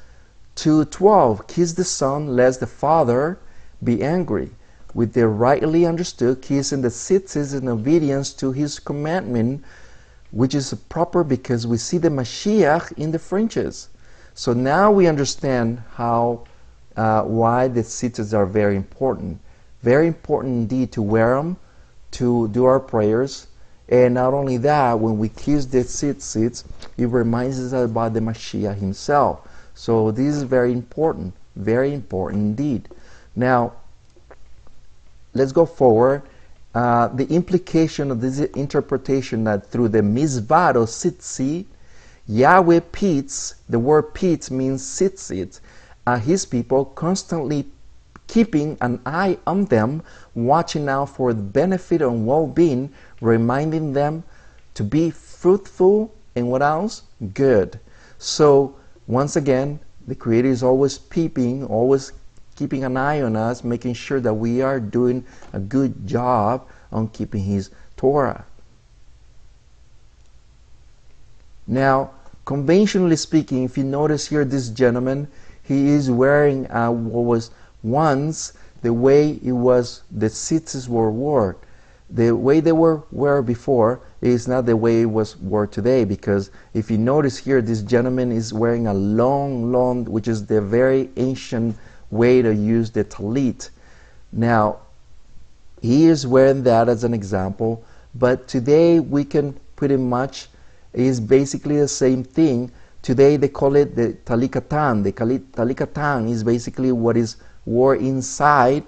2:12. Kiss the Son, lest the Father be angry. With the rightly understood, kissing the tzitzit in obedience to his commandment, which is proper because we see the Mashiach in the fringes. So now we understand how why the tzitzits are very important. Very important indeed to wear them, to do our prayers. And not only that, when we kiss the tzitzits, it reminds us about the Mashiach himself. So this is very important indeed. Now, let's go forward. The implication of this interpretation that through the mizvah or tzitzit, Yahweh pits, the word pits means tzitzit, his people constantly keeping an eye on them, watching out for the benefit and well-being, reminding them to be fruitful and what else? Good. So once again, the Creator is always peeping, always keeping an eye on us, making sure that we are doing a good job on keeping His Torah. Now, conventionally speaking, if you notice here this gentleman, he is wearing what was once the way it was the tzitzits were worn. The way they were before is not the way it was worn today, because if you notice here, this gentleman is wearing a long, which is the very ancient way to use the tallit. Now, he is wearing that as an example, but today we can pretty much, is basically the same thing. Today they call it the talikatan. The talikatan is basically what is wore inside.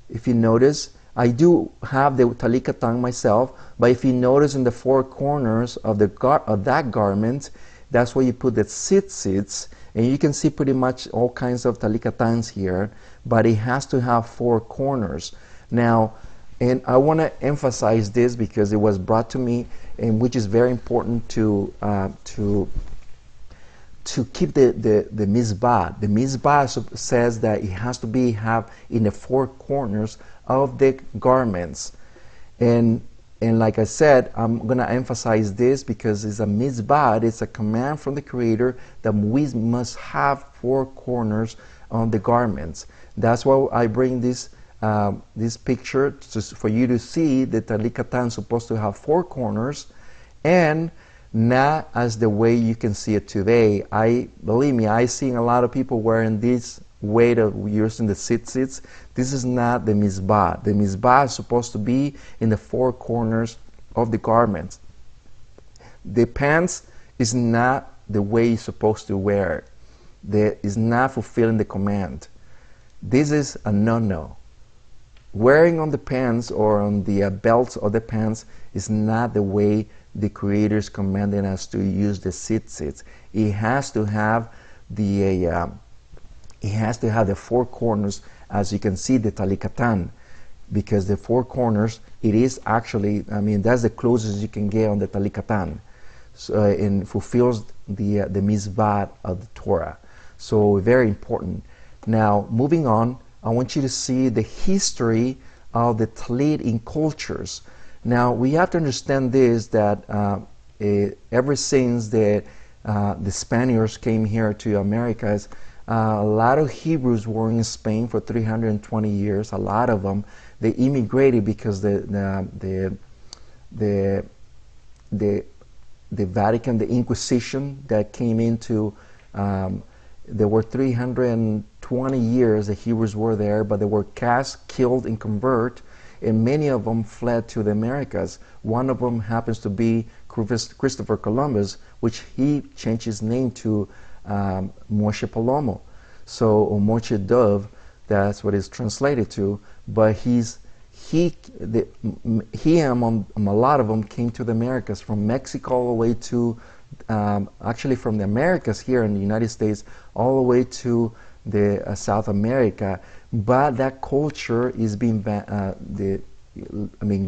If you notice, I do have the talikatan myself, but if you notice in the four corners of that garment, that's where you put the tzitzits, and you can see pretty much all kinds of talikatans here, but it has to have four corners. Now, and I want to emphasize this because it was brought to me, and which is very important to keep the mizbah. The mizbah says that it has to be have in the four corners of the garments, and like I said, I'm going to emphasize this because it's a mizbah. It's a command from the Creator that we must have four corners on the garments. That's why I bring this picture for you to see that the talikatan is supposed to have four corners, and not as the way you can see it today. Believe me, I seen a lot of people wearing this way of using the tzitzits. This is not the mizbah. The mizbah is supposed to be in the four corners of the garments. The pants is not the way you're supposed to wear it. Is not fulfilling the command. This is a no-no. Wearing on the pants or on the belts of the pants is not the way the Creator is commanding us to use the tzitzits. It has to have the four corners, as you can see the talikatan, because the four corners, it is actually, I mean, that's the closest you can get on the talikatan. So it fulfills the mizvah of the Torah. So very important. Now, moving on, I want you to see the history of the Tallit in cultures. Now, we have to understand this, that ever since the Spaniards came here to Americas, a lot of Hebrews were in Spain for 320 years. A lot of them, they immigrated because the Vatican, the Inquisition that came into, there were 320 years the Hebrews were there, but they were cast, killed, and converted, and many of them fled to the Americas. One of them happens to be Christopher Columbus, which he changed his name to Moshe Palomo, or Moshe Dove, that's what it's translated to. But he and a lot of them came to the Americas, from Mexico all the way to, actually from the Americas here in the United States, all the way to the South America. But that culture is being,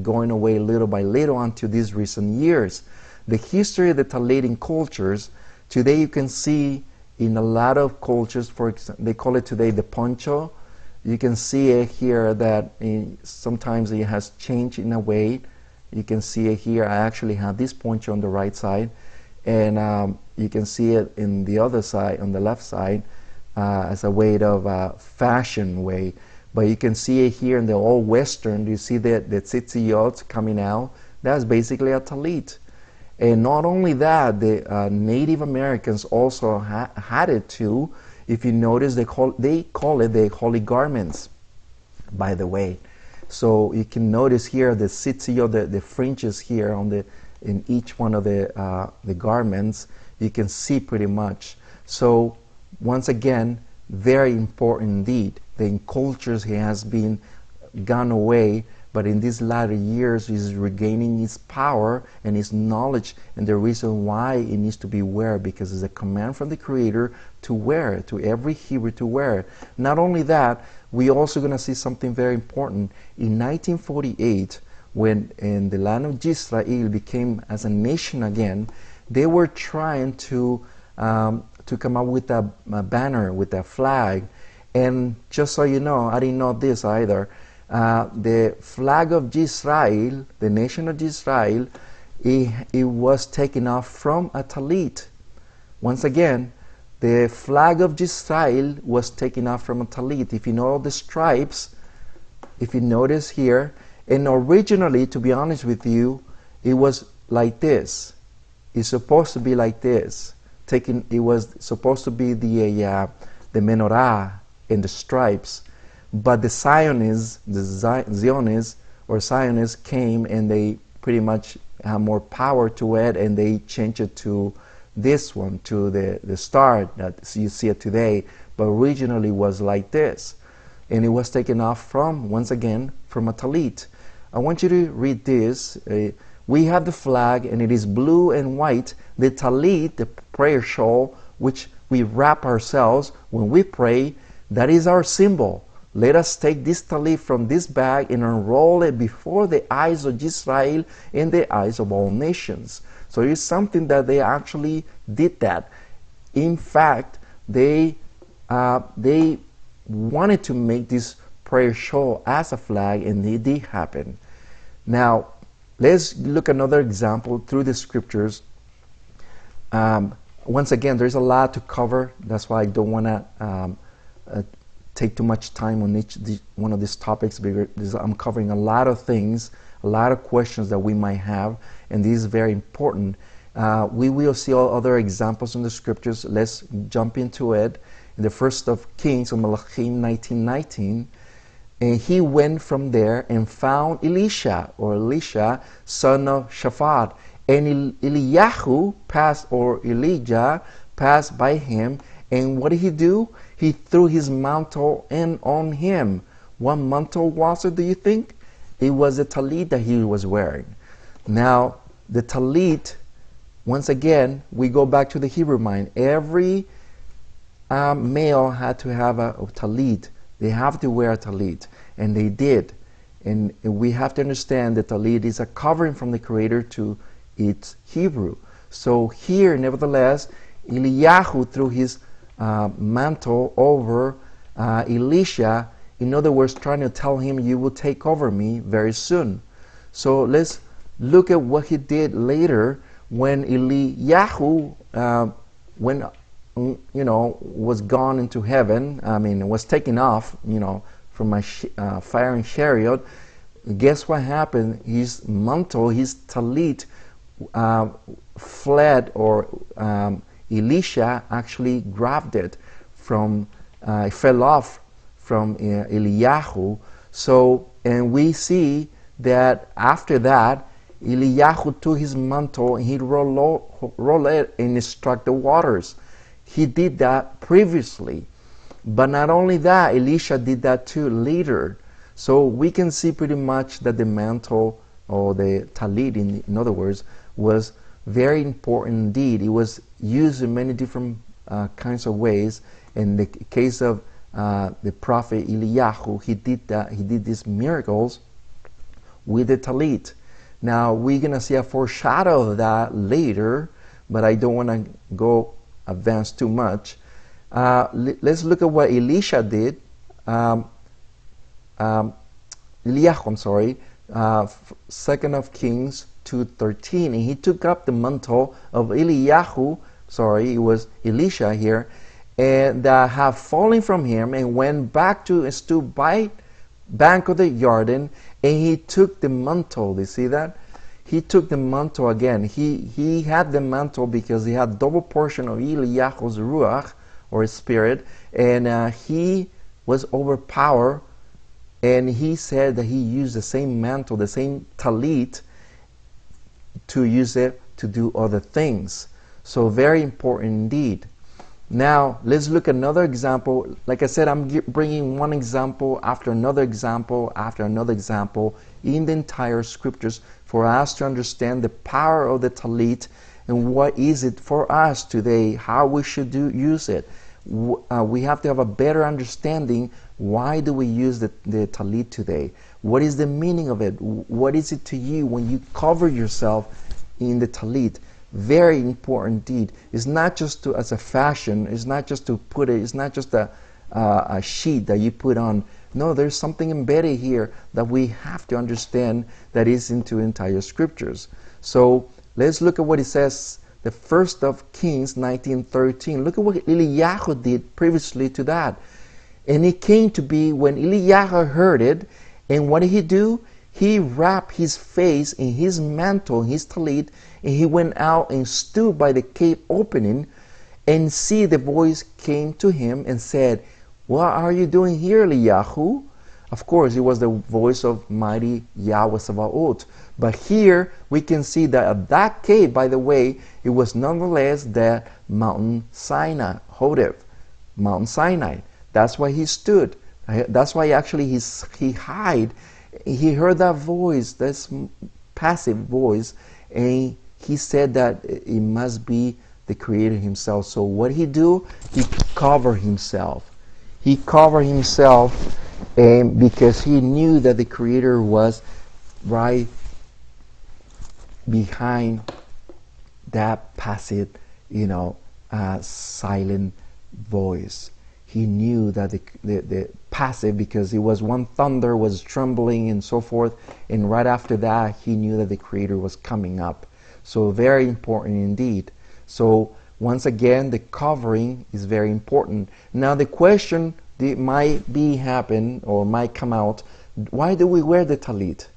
going away little by little until these recent years. The history of the Tallit cultures, today you can see in a lot of cultures, for example, they call it today the poncho. You can see it here that sometimes it has changed in a way. You can see it here. I actually have this poncho on the right side, and you can see it in the other side, on the left side, as a way of fashion way. But you can see it here in the old Western. You see the tzitzit coming out. That's basically a talit. And not only that, the Native Americans also had it too. If you notice, they call it the holy garments, by the way. So you can notice here the tzitzit, the fringes here in each one of the garments. You can see pretty much. So once again, very important indeed. The cultures has been gone away, but in these latter years is regaining its power and its knowledge, and the reason why it needs to be wear, because it's a command from the Creator to wear it, to every Hebrew to wear it. Not only that, we also going to see something very important. In 1948, when in the land of Yisra'il became as a nation again, they were trying to come up with a banner, with a flag. And just so you know, I didn't know this either, the flag of Yisra'il, the nation of Yisra'il, it was taken off from a talit. Once again, the flag of Yisra'il was taken off from a talit. If you know the stripes, if you notice here, and originally, to be honest with you, it was like this. It's supposed to be like this. It was supposed to be the menorah and the stripes. But the Zionists or Zionists came and they pretty much have more power to it, and they changed it to this one, to the star that you see it today, but originally was like this. And it was taken off from, once again, from a talit. I want you to read this. We have the flag, and it is blue and white. The talit, the prayer shawl, which we wrap ourselves when we pray, that is our symbol. Let us take this talit from this bag and unroll it before the eyes of Yisra'il and the eyes of all nations. So it's something that they actually did that. In fact, they wanted to make this prayer shawl as a flag, and it did happen. Now, let's look at another example through the scriptures. Once again, there's a lot to cover. That's why I don't want to take too much time on each one of these topics, because I'm covering a lot of things, a lot of questions that we might have, and this is very important. We will see all other examples in the scriptures. Let's jump into it. In the first of Kings, of Malachim 19:19, and he went from there and found Elisha, son of Shaphat, and Eliyahu Elijah passed by him, and what did he do? He threw his mantle in on him. What mantle was it, do you think? It was the talit that he was wearing. Now, the talit, once again, we go back to the Hebrew mind. Every male had to have a talit. They have to wear a talit, and they did. And we have to understand that talit is a covering from the Creator to its Hebrew. So here, nevertheless, Eliyahu threw his mantle over Elisha, in other words, trying to tell him, you will take over me very soon. So let's look at what he did later when Eliyahu was gone into heaven. Was taken off, from a firing chariot. Guess what happened? His mantle, his talit, fled, or Elisha actually grabbed it from, it fell off from Eliyahu. So, and we see that after that, Eliyahu took his mantle and he rolled it and struck the waters. He did that previously. But not only that, Elisha did that too later. So we can see pretty much that the mantle, or the talit in other words, was very important indeed. It was used in many different kinds of ways. In the case of the prophet Eliyahu, he did that. He did these miracles with the talit. Now we're gonna see a foreshadow of that later, but I don't want to go advance too much. Let's look at what Elisha did. Eliyahu, I'm sorry. 2nd of Kings 2:13, and he took up the mantle of Eliyahu. Sorry, it was Elisha here, and that had fallen from him, and went back to and stood by bank of the Jordan, and he took the mantle. Do you see that? He took the mantle again. He had the mantle because he had double portion of Eliyahu's ruach, or spirit, and he was overpowered, and he said that he used the same mantle, the same talit, to use it to do other things. So very important indeed. Now let's look at another example. Like I said, I'm bringing one example after another example after another example in the entire scriptures for us to understand the power of the talit and what is it for us today, how we should use it. We have to have a better understanding. Why do we use the talit today? What is the meaning of it? What is it to you when you cover yourself in the talit? Very important indeed. It's not just as a fashion. It's not just to put it. It's not just a sheet that you put on. No, there's something embedded here that we have to understand that is into entire scriptures. So let's look at what it says. The 1st of Kings 19:13. Look at what Eliyahu did previously to that. And it came to be when Eliyahu heard it, and what did he do? He wrapped his face in his mantle, his talit, and he went out and stood by the cave opening, and see, the voice came to him and said, "What are you doing here, Eliyahu? Of course, it was the voice of mighty Yahweh Sabaoth. But here we can see that at that cave, by the way, it was nonetheless that Mountain Sinai, Horeb, Mount Sinai. That's why he stood. That's why actually he hid. He heard that voice, this passive voice, and he said that it must be the Creator himself. So what he do? He covered himself. He covered himself, and because he knew that the Creator was right behind that passive, silent voice. He knew that the passive, because it was one thunder was trembling and so forth, and right after that he knew that the Creator was coming up. So very important indeed. So once again, the covering is very important. Now the question that might happen or might come out: why do we wear the talit?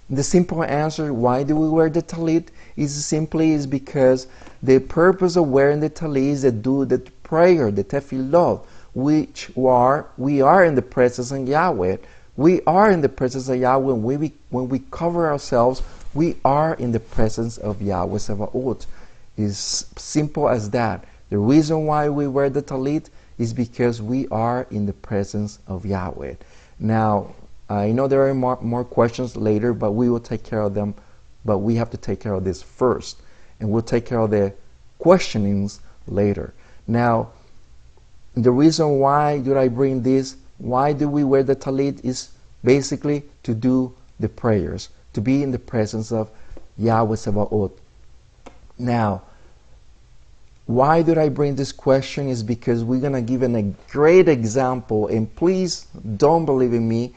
The simple answer, why do we wear the talit, is because the purpose of wearing the talit is to do the prayer, the tefillah, which we are in the presence of Yahweh. We are in the presence of Yahweh. When we cover ourselves, we are in the presence of Yahweh Sabaoth. It's simple as that. The reason why we wear the talit is because we are in the presence of Yahweh. Now, I know there are more questions later, but we will take care of them. But we have to take care of this first, and we'll take care of the questionings later. Now, the reason why did I bring this? Why do we wear the talit? Is basically to do the prayers, to be in the presence of Yahweh Sabaoth. Now, why did I bring this question? Is because we're going to give a great example, and please don't believe in me.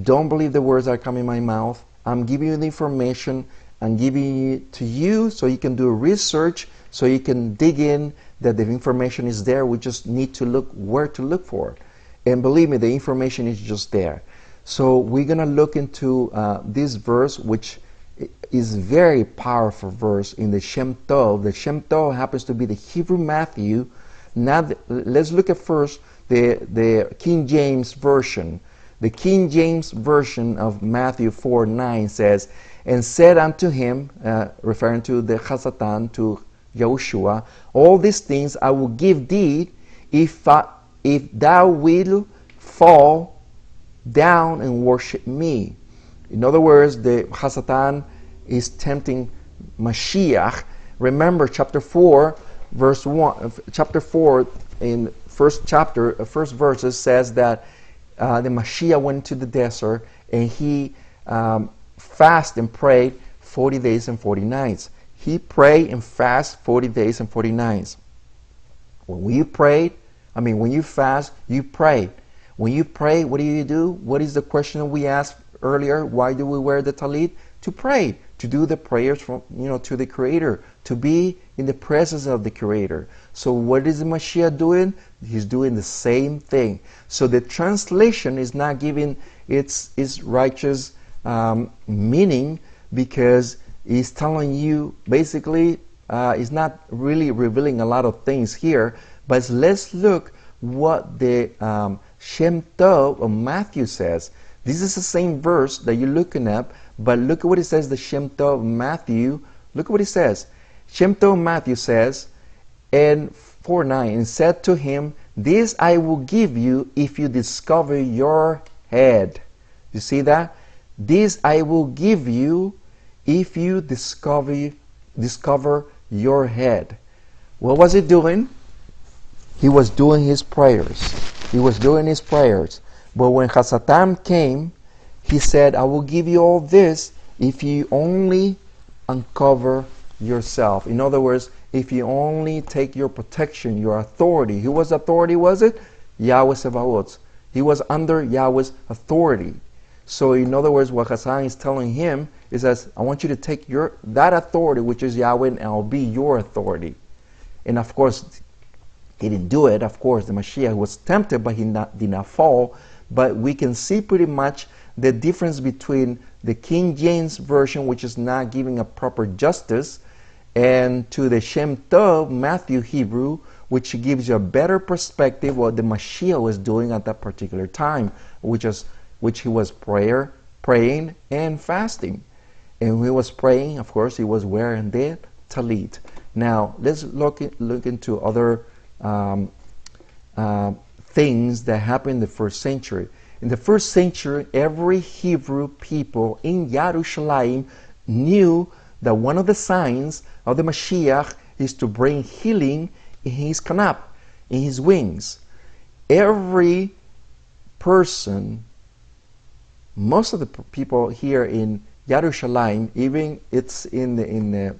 Don't believe the words that are coming in my mouth. I'm giving you the information. I'm giving it to you so you can do research, so you can dig in, that the information is there. We just need to look where to look for it. And believe me, the information is just there. So we're going to look into this verse, which is very powerful verse in the Shem Tov. The Shem Tov happens to be the Hebrew Matthew. Now, let's look at first the King James Version. The King James Version of Matthew 4:9 says, "And said unto him," referring to the Chasatan, to Yahushua, "all these things I will give thee if thou wilt fall down and worship me." In other words, the Chasatan is tempting Mashiach. Remember chapter 4, verse 1. Chapter 4 in first verses says that the Mashiach went to the desert and he fasted and prayed 40 days and 40 nights. He prayed and fasted 40 days and 40 nights. When you fast, you pray. When you pray, what do? What is the question that we asked earlier? Why do we wear the talit? To pray, to do the prayers from to the Creator, to be in the presence of the Creator. So what is the Mashiach doing? He's doing the same thing. So the translation is not giving its righteous meaning, because he's telling you basically he's not really revealing a lot of things here. But let's look what the Shem Tov of Matthew says. This is the same verse that you're looking at, but look at what it says, the Shem Tov of Matthew. Look at what it says. Shem Tov Matthew says, and 4:9, "And said to him, This I will give you if you discover your head." You see that? This I will give you if you discover your head. What was he doing? He was doing his prayers. He was doing his prayers. But when Hasatan came, he said, "I will give you all this if you only uncover yourself." In other words, if you only take your protection, your authority. Whose authority was it? Yahweh Sabaoth. He was under Yahweh's authority. So in other words, what Hassan is telling him is that I want you to take that authority, which is Yahweh, and I'll be your authority. And of course, he didn't do it. Of course, the Mashiach was tempted, but he did not fall. But we can see pretty much the difference between the King James Version, which is not giving a proper justice, and to the Shem Tov Matthew Hebrew, which gives you a better perspective what the Mashiach was doing at that particular time, which which he was praying and fasting. And when he was praying, of course, he was wearing the Tallit. Now, let's look into other things that happened in the first century. In the first century, every Hebrew people in Yerushalayim knew that one of the signs of the Mashiach is to bring healing in his kanap, in his wings. Every person, most of the people here in Yerushalayim, even it's in the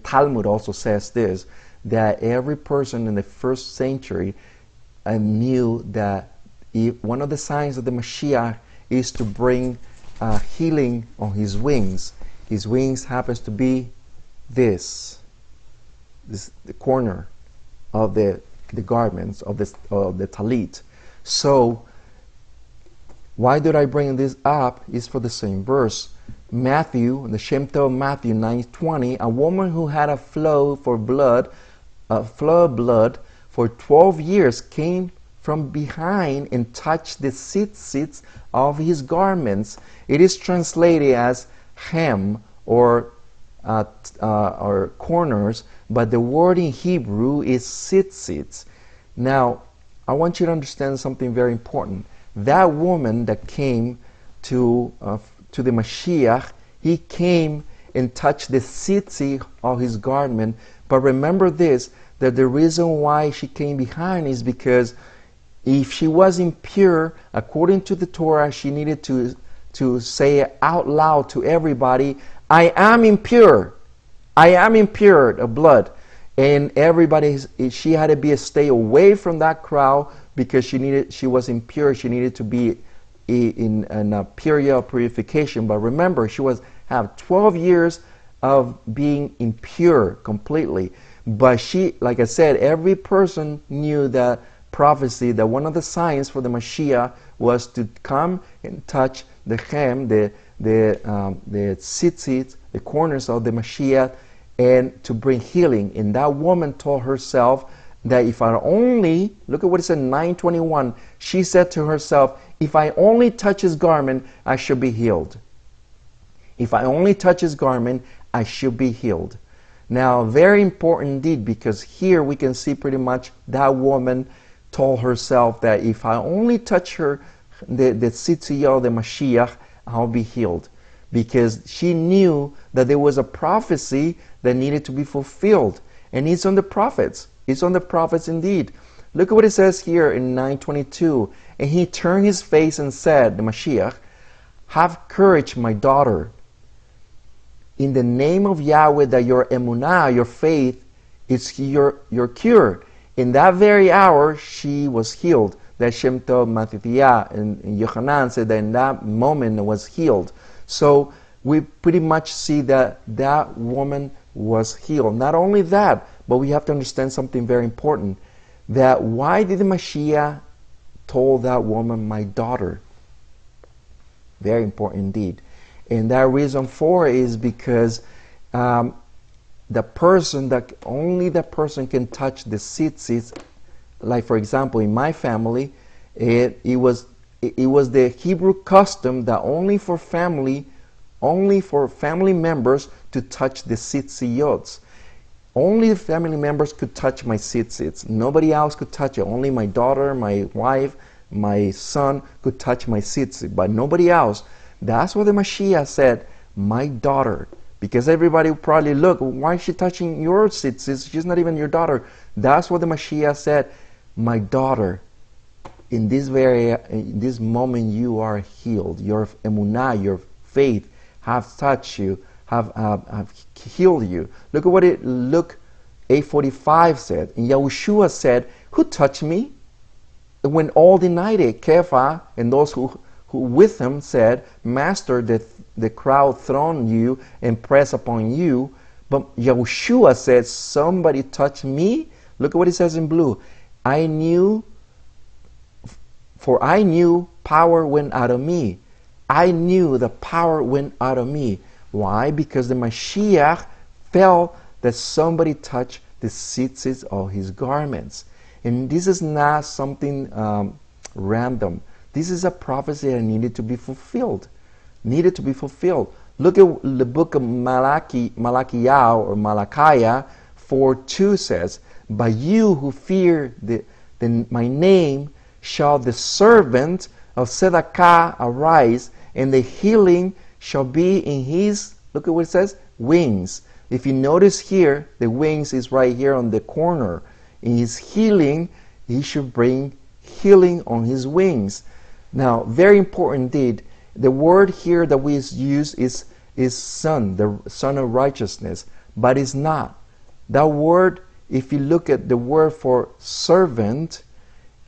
Talmud also says this, that every person in the first century knew that one of the signs of the Mashiach is to bring healing on his wings. His wings happens to be this the corner of the garments of the Tallit. So why did I bring this up? Is for the same verse. Matthew, the Shem Tov Matthew 9:20, a woman who had a flow of blood for 12 years came from behind and touched the tzitzits of his garments. It is translated as hem or corners, but the word in Hebrew is tzitzits. Now, I want you to understand something very important. That woman that came to the Mashiach, he came and touched the tzitzit of his garment. But remember this, that the reason why she came behind is because if she was impure, according to the Torah, she needed to say out loud to everybody, I am impure. I am impure of blood. And everybody, she had to stay away from that crowd because she was impure. She needed to be in a period of purification. But remember, she have 12 years of being impure completely. But she, like I said, every person knew that prophecy, that one of the signs for the Mashiach was to come and touch the hem, the tzitzit, the corners of the Mashiach, and to bring healing. And that woman told herself that if I only, look at what it said in 9:21, she said to herself, if I only touch his garment, I should be healed. If I only touch his garment, I should be healed. Now, very important indeed, because here we can see pretty much that woman told herself that if I only touch her, the tzitzit of the Mashiach, I'll be healed. Because she knew that there was a prophecy that needed to be fulfilled. And it's on the prophets. It's on the prophets indeed. Look at what it says here in 9:22. And he turned his face and said, the Mashiach, have courage, my daughter. In the name of Yahweh, that your emunah, your faith, is your cure. In that very hour, she was healed. That Shem Tov Matithiyah and Yochanan said that in that moment was healed. So we pretty much see that that woman was healed. Not only that, but we have to understand something very important. That why did the Mashiach told that woman, my daughter? Very important indeed. And that reason for it is because the person that only the person can touch the tzitzit. Like for example, in my family, it was the Hebrew custom that only for family members to touch the tzitziyot. Only the family members could touch my tzitzits. Nobody else could touch it. Only my daughter, my wife, my son could touch my tzitzit, but nobody else. That's what the Mashiach said, my daughter. Because everybody would probably look, why is she touching your tzitzit? She's not even your daughter. That's what the Mashiach said, my daughter. In this moment you are healed. Your emunah, your faith, have touched you, have healed you. Look at what Luke 8:45 said. And Yahushua said, who touched me? And when all denied it, Kepha and those who with him said, Master, the crowd throng you and press upon you. But Yahushua said, somebody touched me? Look at what it says in blue. I knew power went out of me. I knew the power went out of me. Why? Because the Mashiach felt that somebody touched the tzitzit of his garments. And this is not something random. This is a prophecy that needed to be fulfilled. Needed to be fulfilled. Look at the book of Malachiah or Malachiah 4:2 says, "By you who fear my name shall the servant of Tzedakah arise, and the healing shall be in his," look at what it says, "wings." If you notice here, the wings is right here on the corner. In his healing, he should bring healing on his wings. Now, very important indeed, the word here that we use is son, the son of righteousness, but it's not. That word, if you look at the word for servant,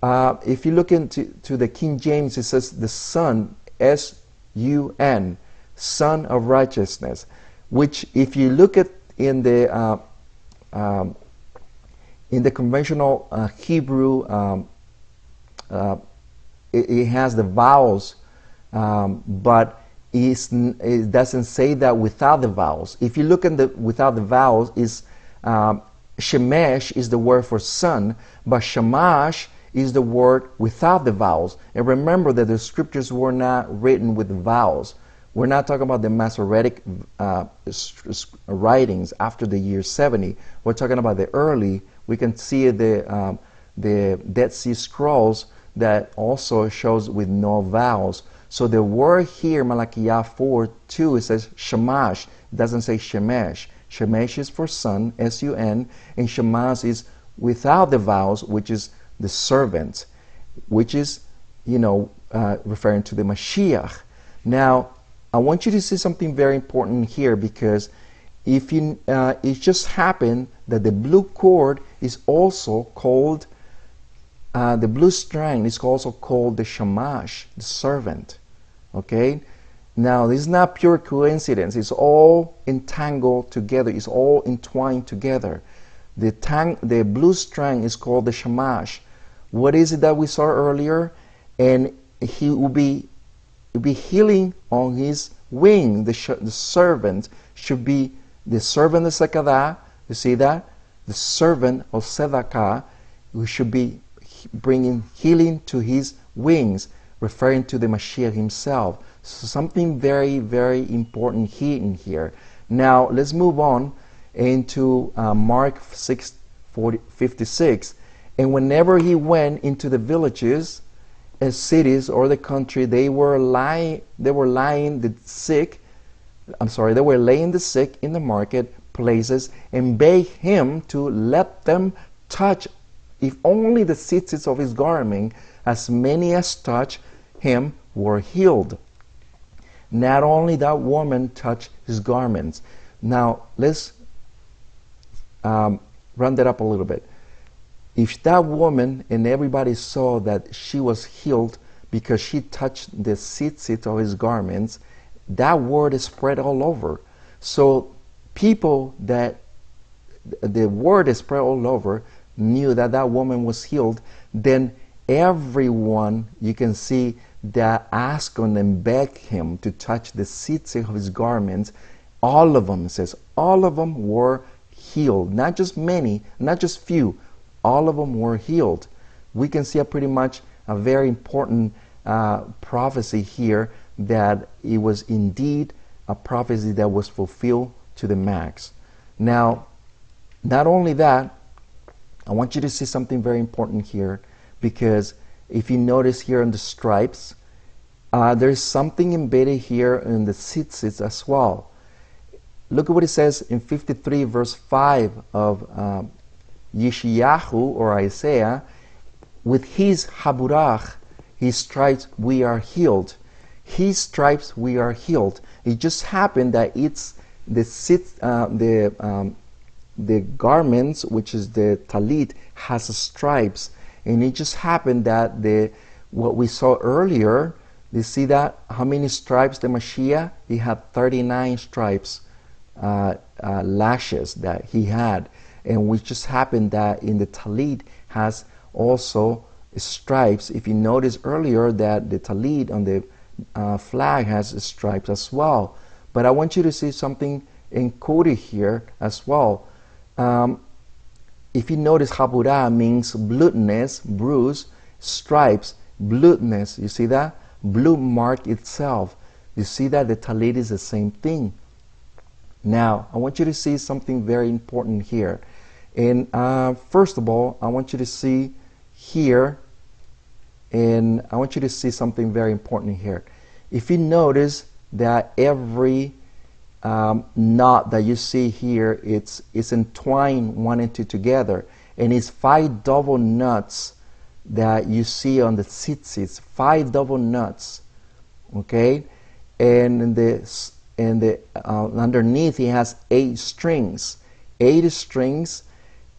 if you look into the King James, it says the son, S-U-N, son of righteousness, which if you look at in the conventional Hebrew, it has the vowels, but it doesn't say that without the vowels. If you look at the without the vowels, is shemesh is the word for son, but shamash is the word without the vowels. And remember that the scriptures were not written with vowels. We're not talking about the Masoretic writings after the year 70. We're talking about the early. We can see the Dead Sea Scrolls that also shows with no vowels. So the word here, Malachiah 4:2, it says shamash. It doesn't say shemesh. Shemesh is for son, S-U-N, and shamash is without the vowels, which is the servant, which is, referring to the Mashiach. Now, I want you to see something very important here, because if you, it just happened that the blue cord is also called, the blue strand is also called the shamash, the servant. Okay? Now, this is not pure coincidence. It's all entangled together. It's all entwined together. The blue strand is called the shamash. What is it that we saw earlier? And he will be healing on his wing. The servant should be the servant of Tzedakah. You see that? The servant of Tzedakah, who should be bringing healing to his wings, referring to the Mashiach himself. So something very, very important here. Now, let's move on into Mark 6:56. And whenever he went into the villages, cities, or the country, they were laying the sick in the marketplaces, and begged him to let them touch, if only the tzitzits of his garment. As many as touched him were healed. Not only that woman touched his garments. Now, let's run that up a little bit. If that woman, and everybody saw that she was healed because she touched the tzitzit of his garments, that word is spread all over. So people that the word is spread all over knew that that woman was healed. Then everyone, you can see, that asked him and begged him to touch the tzitzit of his garments, all of them, it says, all of them were healed. Not just many, not just few. All of them were healed. We can see pretty much a very important prophecy here, that it was indeed a prophecy that was fulfilled to the max. Now, not only that, I want you to see something very important here, because if you notice here in the stripes, there's something embedded here in the tzitzits as well. Look at what it says in 53 verse 5 of Yeshayahu, or Isaiah. With his haburach, his stripes, we are healed. His stripes, we are healed. It just happened that it's the garments, which is the talit, has stripes, and it just happened that what we saw earlier, you see that how many stripes the Mashiach? He had 39 stripes, lashes that he had. And which just happened that in the talit has also stripes. If you notice earlier that the talit on the flag has stripes as well. But I want you to see something encoded here as well. If you notice, haburah means bloodness, bruise, stripes. blueness. You see that? Blue mark itself. You see that the talit is the same thing. Now, I want you to see something very important here. And first of all, I want you to see here, and I want you to see something very important here. If you notice that every knot that you see here, it's entwined one and two together, and it's 5 double knots that you see on the tzitzits, 5 double knots, okay? And underneath it has 8 strings, 8 strings,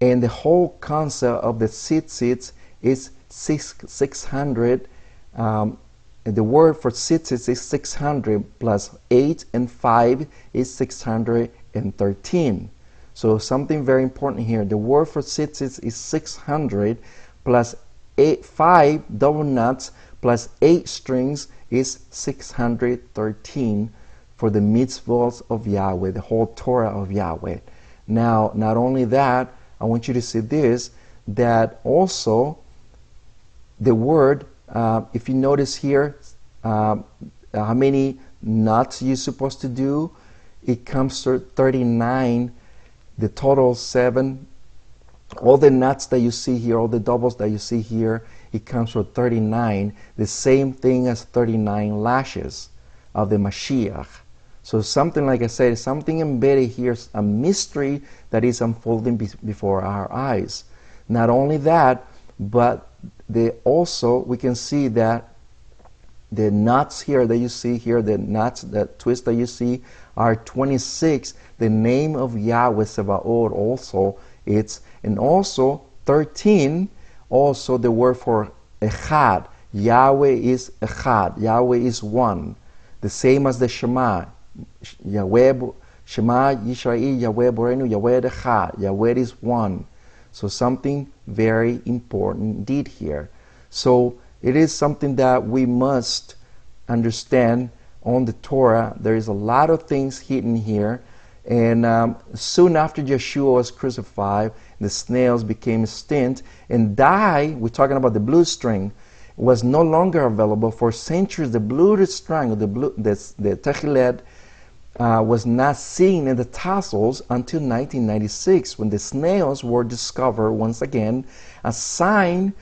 and the whole concept of the tzitzits is 600. The word for tzitzits is 600 plus 8 and 5 is 613. So something very important here. The word for tzitzits is 600 plus 5 double knots plus 8 strings is 613 for the mitzvahs of Yahweh, the whole Torah of Yahweh. Now, not only that, I want you to see this, that also the word, if you notice here, how many knots you're supposed to do, it comes to 39, the total 7. All the knots that you see here, all the doubles that you see here, it comes to 39, the same thing as 39 lashes of the Mashiach. So something, like I said, something embedded here, a mystery that is unfolding before our eyes. Not only that, but also we can see that the knots here that you see here, the knots, the twists that you see are 26. The name of Yahweh Sebaot also, and also 13, also the word for Echad. Yahweh is Echad. Yahweh is one. The same as the Shema. Yahweh, Shema Yisra'il, Yahweh Borenu, Yahweh Echad. Yahweh is one. So something very important indeed here. So it is something that we must understand on the Torah. There is a lot of things hidden here. And soon after Yeshua was crucified, the snails became extinct, and dye, we're talking about the blue string, was no longer available. For centuries, the blue string, the techilet, was not seen in the tassels until 1996, when the snails were discovered once again, a sign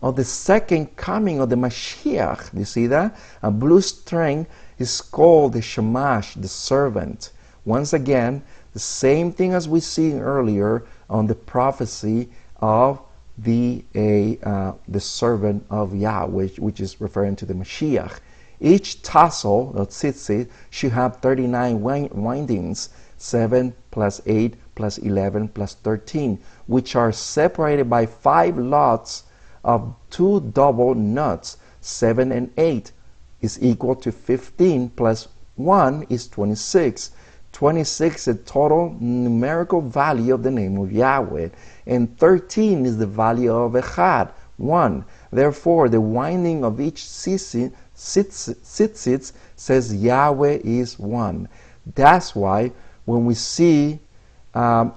of the second coming of the Mashiach. You see that? A blue string is called the Shamash, the servant. Once again, the same thing as we see earlier on the prophecy of the servant of Yahweh, which is referring to the Mashiach. Each tassel, the tzitzit, should have 39 windings, 7 plus 8 plus 11 plus 13, which are separated by 5 lots of 2 double knots. 7 and 8 is equal to 15 plus 1 is 26. 26 is the total numerical value of the name of Yahweh, and 13 is the value of Echad, 1. Therefore, the winding of each tzitzit says Yahweh is one. That's why when we see the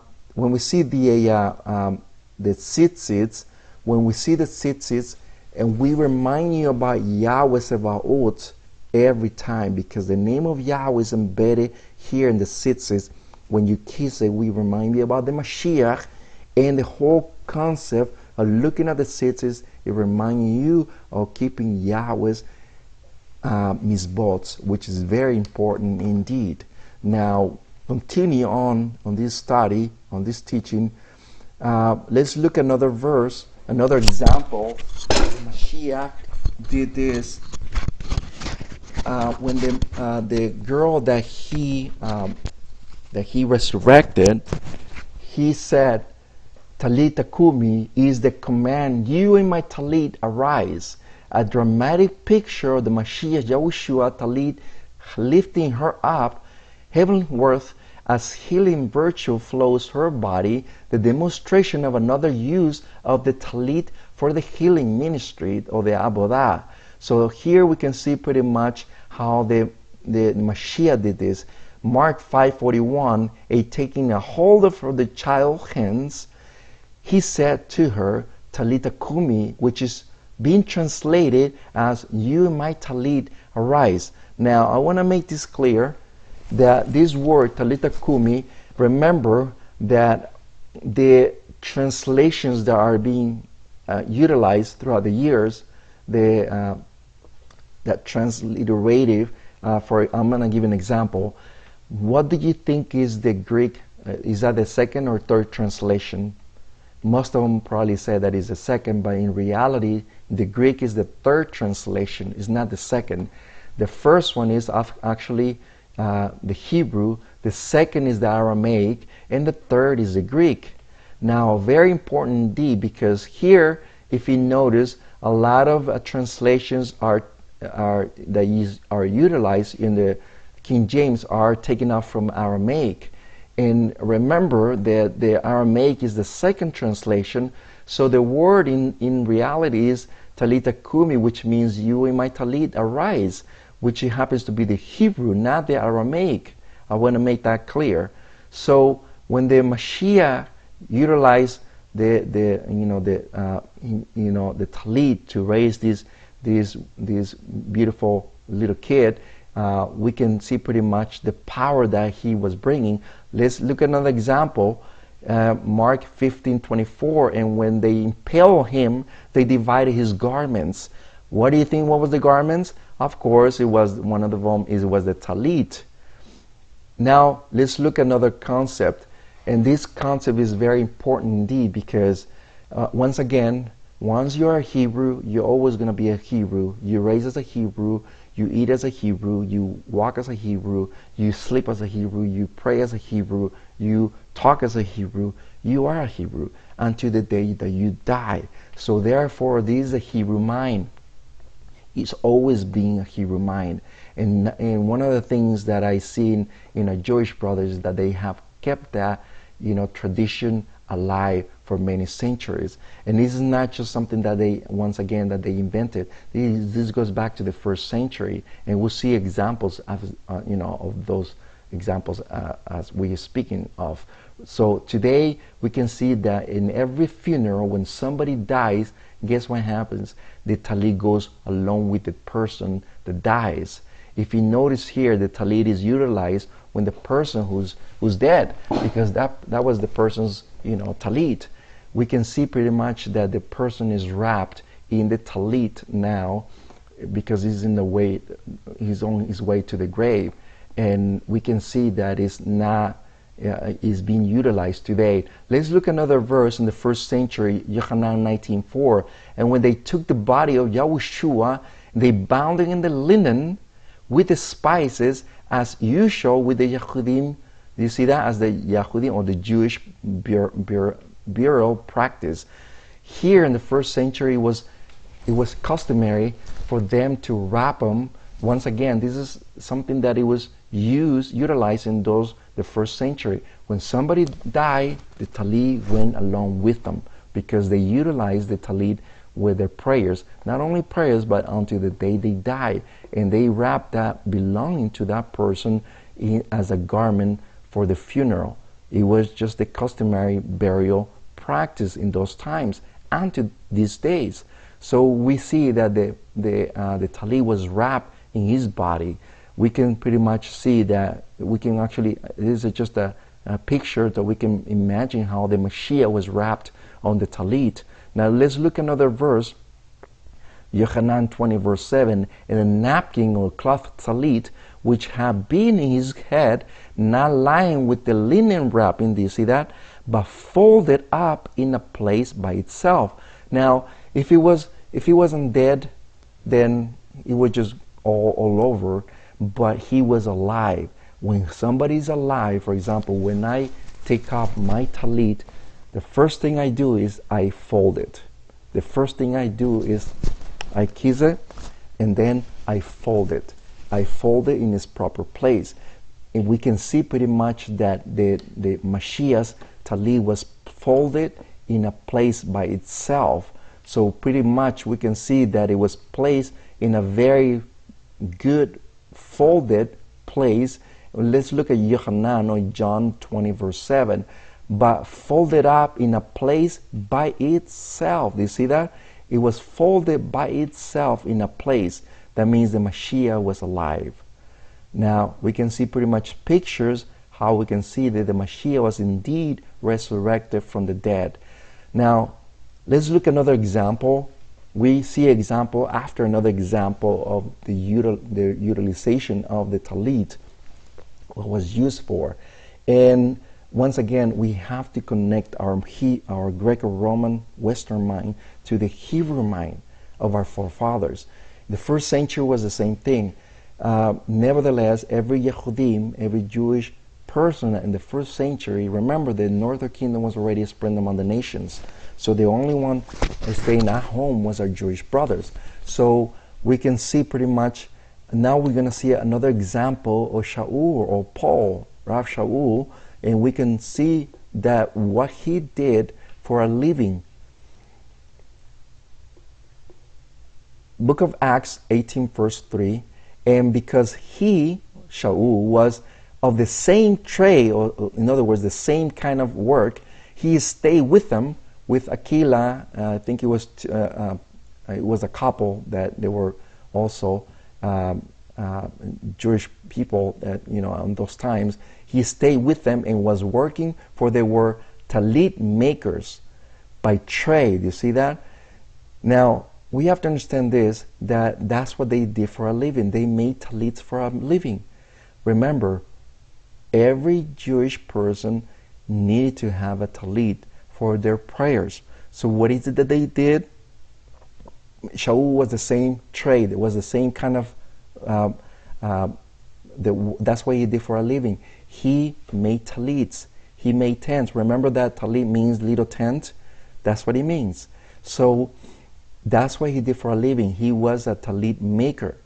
tzitzits, and we remind you about Yahweh Sebaot every time, because the name of Yahweh is embedded here in the tzitzits. When you kiss it, we remind you about the Mashiach, and the whole concept of looking at the tzitzits, it reminds you of keeping Yahweh's mizbots, which is very important indeed. Now, continue on this study, on this teaching. Let's look at another verse, another example. Mashiach did this when the girl that he resurrected, he said, Tallit Kumi is the command, you in my Tallit, arise. A dramatic picture of the Mashiach Yahushua Tallit lifting her up heavenward as healing virtue flows her body, the demonstration of another use of the Tallit for the healing ministry of the Adat. So here we can see pretty much how the Mashiach did this. Mark 5:41, taking a hold of the child's hands, he said to her, Talita Kumi, which is being translated as you in my talit arise. Now I want to make this clear that this word talita kumi, remember that the translations that are being utilized throughout the years, that transliterative, I'm going to give an example. What do you think is the Greek? Is that the second or third translation? Most of them probably say that is the second, but in reality, the Greek is the third translation. It's not the second. The first one is actually the Hebrew. The second is the Aramaic, and the third is the Greek. Now, very important indeed, because here, if you notice, a lot of translations are utilized in the King James are taken off from Aramaic. And remember that the Aramaic is the second translation, so the word in reality is talita kumi, which means you in my talit arise, which happens to be the Hebrew, not the Aramaic. I want to make that clear. So when the Mashiach utilized the talit to raise this beautiful little kid, we can see pretty much the power that he was bringing. Let's look at another example, Mark 15:24. And when they impaled him, they divided his garments. What do you think? What was the garments? Of course, it was one of them. It was the talit. Now let's look at another concept, and this concept is very important indeed, because once again, once you're a Hebrew, you're always going to be a Hebrew. You raise as a Hebrew, you eat as a Hebrew, you walk as a Hebrew, you sleep as a Hebrew, you pray as a Hebrew, you talk as a Hebrew. You are a Hebrew until the day that you die. So therefore, this is a Hebrew mind. It's always being a Hebrew mind. And one of the things that I see in our Jewish brothers is that they have kept that tradition alive for many centuries. And this is not just something that they invented. This goes back to the first century, and we'll see examples of those examples as we are speaking of. So today we can see that in every funeral, when somebody dies, guess what happens? The talit goes along with the person that dies. If you notice here, the talit is utilized when the person who's dead, because that was the person's talit. We can see pretty much that the person is wrapped in the talit now, because he's on his way to the grave, and we can see that it's not is being utilized today. Let's look at another verse in the first century, Yochanan 19:4. And when they took the body of Yahushua, they bound it in the linen with the spices, as usual with the Yahudim. Do you see that? As the Yahudim, or the Jewish burial practice. Here in the first century, it was customary for them to wrap them. Once again, this is something that it was utilized in the first century. When somebody died, the talit went along with them, because they utilized the talit with their prayers. Not only prayers, but until the day they died. And they wrapped that belonging to that person as a garment for the funeral. It was just a customary burial practice in those times until these days. So we see that the talit was wrapped in his body. We can pretty much see that this is just a picture that we can imagine how the Mashiach was wrapped on the talit. Now let's look at another verse, Yochanan 20:7. And a napkin or cloth talit, which had been in his head, not lying with the linen wrapping, do you see that? But folded up in a place by itself. Now, if he wasn't dead, then it was just all over. But he was alive. When somebody's alive, for example, when I take off my talit, the first thing I do is I fold it. The first thing I do is I kiss it, and then I fold it. I fold it in its proper place. And we can see pretty much that the Mashiach's talit was folded in a place by itself. So pretty much we can see that it was placed in a very good folded place. Let's look at Yochanan, or John 20:7. But folded up in a place by itself. Do you see that? It was folded by itself in a place. That means the Mashiach was alive. Now, we can see pretty much pictures how we can see that the Mashiach was indeed resurrected from the dead. Now, let's look at another example. We see example after another example of the utilization of the Tallit, what was used for. And once again, we have to connect our Greco-Roman Western mind to the Hebrew mind of our forefathers. The first century was the same thing. Nevertheless, every Yehudim, every Jewish person in the first century, remember the northern kingdom was already spread among the nations. So the only one staying at home was our Jewish brothers. So we can see pretty much, now we're going to see another example of Shaul or Paul, Rav Shaul, and we can see that what he did for a living. Book of Acts 18 verse 3, and because he, Shaul, was of the same trade, or in other words, the same kind of work, he stayed with them, with Aquila. I think it was a couple that they were also Jewish people that, in those times. He stayed with them and was working, for they were tallit makers by trade. You see that? Now, we have to understand this, that's what they did for a living. They made tallits for a living. Remember, every Jewish person needed to have a tallit for their prayers. So what is it that they did? Shaul was the same trade. It was the same kind of, that's what he did for a living. He made tallits. He made tents. Remember that tallit means little tent? That's what it means. So that's what he did for a living. He was a tallit maker.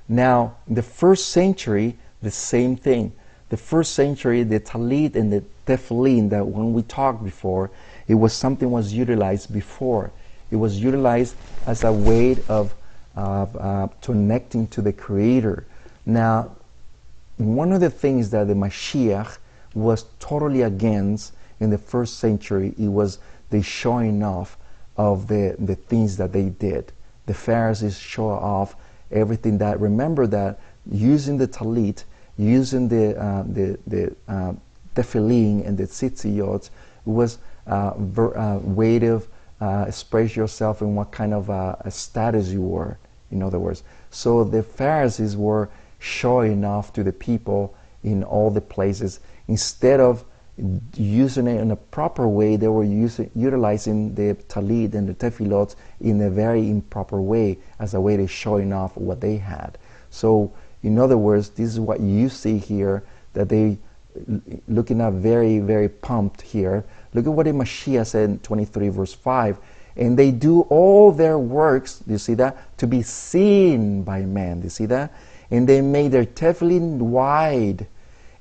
Now, the first century, the same thing. The first century, the tallit and the tefillin, that when we talked before, it was something was utilized before. It was utilized as a way of connecting to the Creator. Now, one of the things that the Mashiach was totally against in the first century, it was the showing off of the things that they did. The Pharisees show off everything that, remember that using the tallit, using the tefillin and the tzitzit was a way to express yourself in what kind of a status you were, in other words. So the Pharisees were showing off to the people in all the places. Instead of using it in a proper way, they were utilizing the tallit and the tefillot in a very improper way, as a way of showing off what they had. So, in other words, this is what you see here, that they looking at very, very pumped here. Look at what the Mashiach said in 23 verse 5. And they do all their works, do you see that? To be seen by men, do you see that? And they made their tefillin wide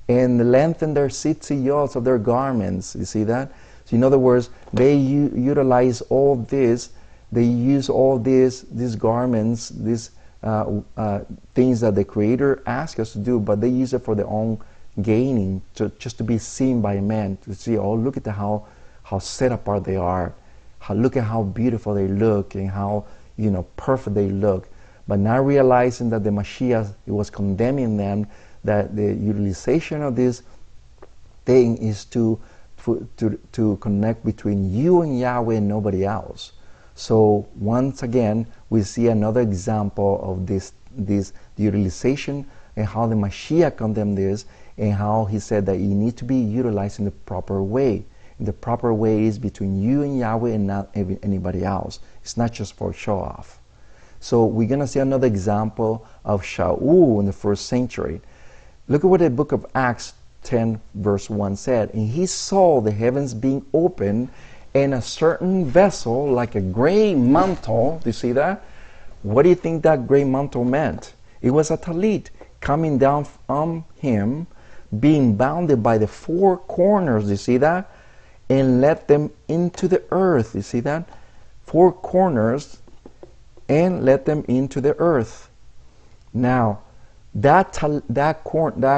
and lengthened their tzitzit of their garments, you see that? So in other words, they utilize all this, they use all these garments, these things that the Creator asked us to do, but they use it for their own gaining, just to be seen by men, to see, oh, look at how set apart they are, look at how beautiful they look, and how perfect they look. But not realizing that the Mashiach, it was condemning them, that the utilization of this thing is to connect between you and Yahweh and nobody else. So once again, we see another example of this utilization, and how the Mashiach condemned this, and how he said that you need to be utilized in the proper way. And the proper way is between you and Yahweh and not anybody else. It's not just for show off. So we're going to see another example of Shaul in the first century. Look at what the book of Acts 10 verse 1 said. And he saw the heavens being open, and a certain vessel like a gray mantle. Do you see that? What do you think that gray mantle meant? It was a tallit coming down from him, being bounded by the four corners. Do you see that? And let them into the earth. You see that? Four corners, and let them into the earth. Now, that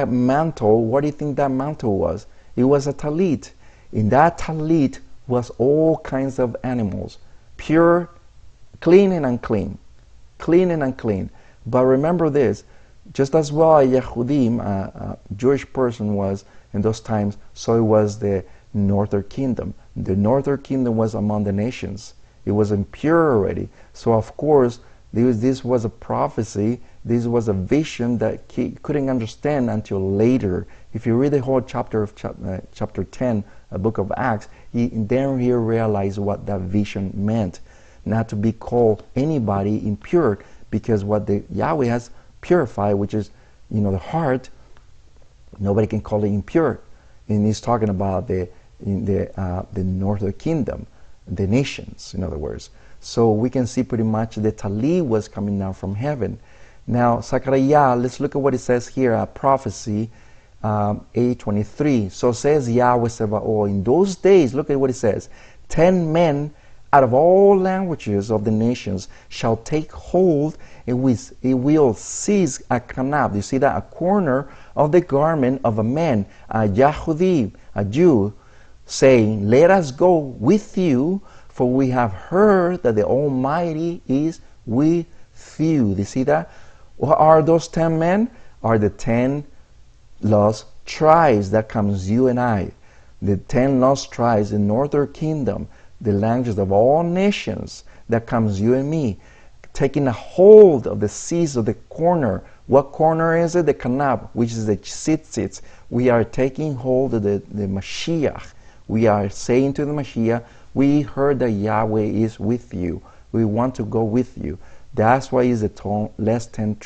mantle, what do you think that mantle was? It was a tallit. In that tallit was all kinds of animals, pure clean and unclean, clean and unclean. But remember this, just as well a Yehudim, a Jewish person was in those times, so it was the northern kingdom. The northern kingdom was among the nations. It was impure already. So of course, this was a prophecy, this was a vision that he couldn't understand until later. If you read the whole chapter of chapter 10, the book of Acts, then he realized what that vision meant. Not to be called anybody impure, because what the Yahweh has purified, which is, the heart, nobody can call it impure. And he's talking about the northern kingdom, the nations, in other words. So we can see pretty much the Tallit was coming down from heaven. Now, Rapha'Yah, let's look at what it says here, prophecy 8:23. So says Yahweh Sebaoth, in those days, look at what it says, 10 men out of all languages of the nations shall take hold, and it will seize a kanab. You see that? A corner of the garment of a man, a Yahudi, a Jew, saying, let us go with you, for we have heard that the Almighty is with you. Do you see that? What are those 10 men? Are the 10 lost tribes that comes you and I. The 10 lost tribes in northern kingdom, the languages of all nations that comes you and me, taking a hold of the seas of the corner. What corner is it? The kanab, which is the tzitzit. We are taking hold of the Mashiach. We are saying to the Mashiach, we heard that Yahweh is with you. We want to go with you. That's why is the last 10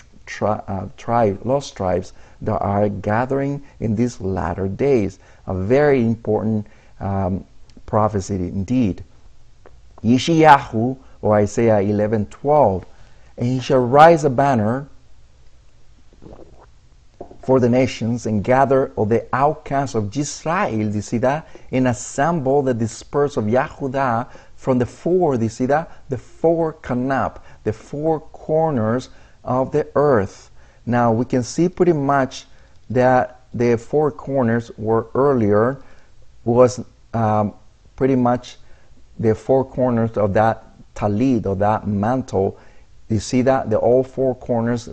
lost tribes that are gathering in these latter days. A very important prophecy indeed. Yeshayahu, or Isaiah 11:12, and he shall rise a banner for the nations and gather all the outcasts of Yisra'il, do you see that? And assemble the dispersed of Yehudah from the four, do you see that? The four kanab, the four corners of the earth. Now we can see pretty much that the four corners were earlier, was pretty much the four corners of that talit, of that mantle. You see that? The all four corners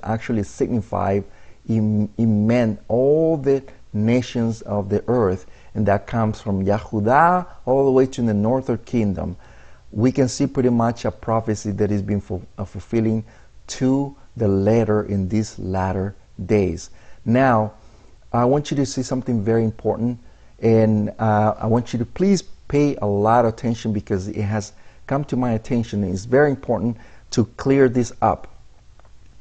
actually signify, it meant all the nations of the earth, and that comes from Yehudah all the way to the northern kingdom. We can see pretty much a prophecy that is being fulfilling to the letter in these latter days. Now, I want you to see something very important, and I want you to please pay a lot of attention, because it has come to my attention. It's very important to clear this up,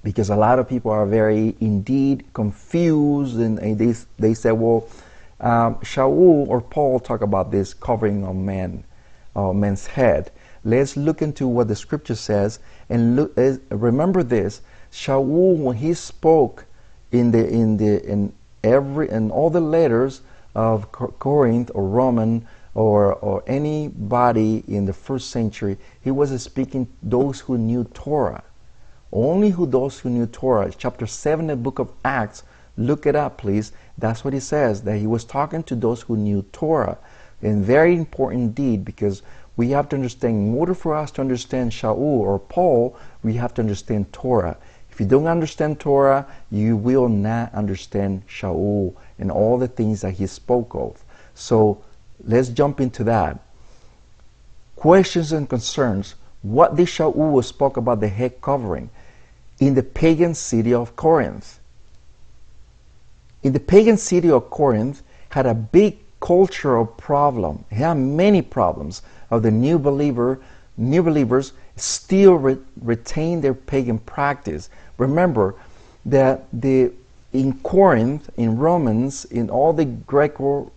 because a lot of people are very indeed confused, and they say, well, Shaul or Paul talk about this covering of man's head. Let's look into what the scripture says, and remember this: Shaul, when he spoke in all the letters of Corinth or Roman or anybody in the first century, he was speaking those who knew Torah. Only those who knew Torah. Chapter 7 of the book of Acts, look it up please. That's what he says, that he was talking to those who knew Torah. And very important indeed, because we have to understand, in order for us to understand Shaul or Paul, we have to understand Torah. If you don't understand Torah, you will not understand Shaul and all the things that he spoke of. So let's jump into that. Questions and concerns. What did Shaul spoke about the head covering in the pagan city of Corinth? In the pagan city of Corinth had a big cultural problem. It had many problems of the new believers still retain their pagan practice. Remember that in Corinth, in Romans, in all the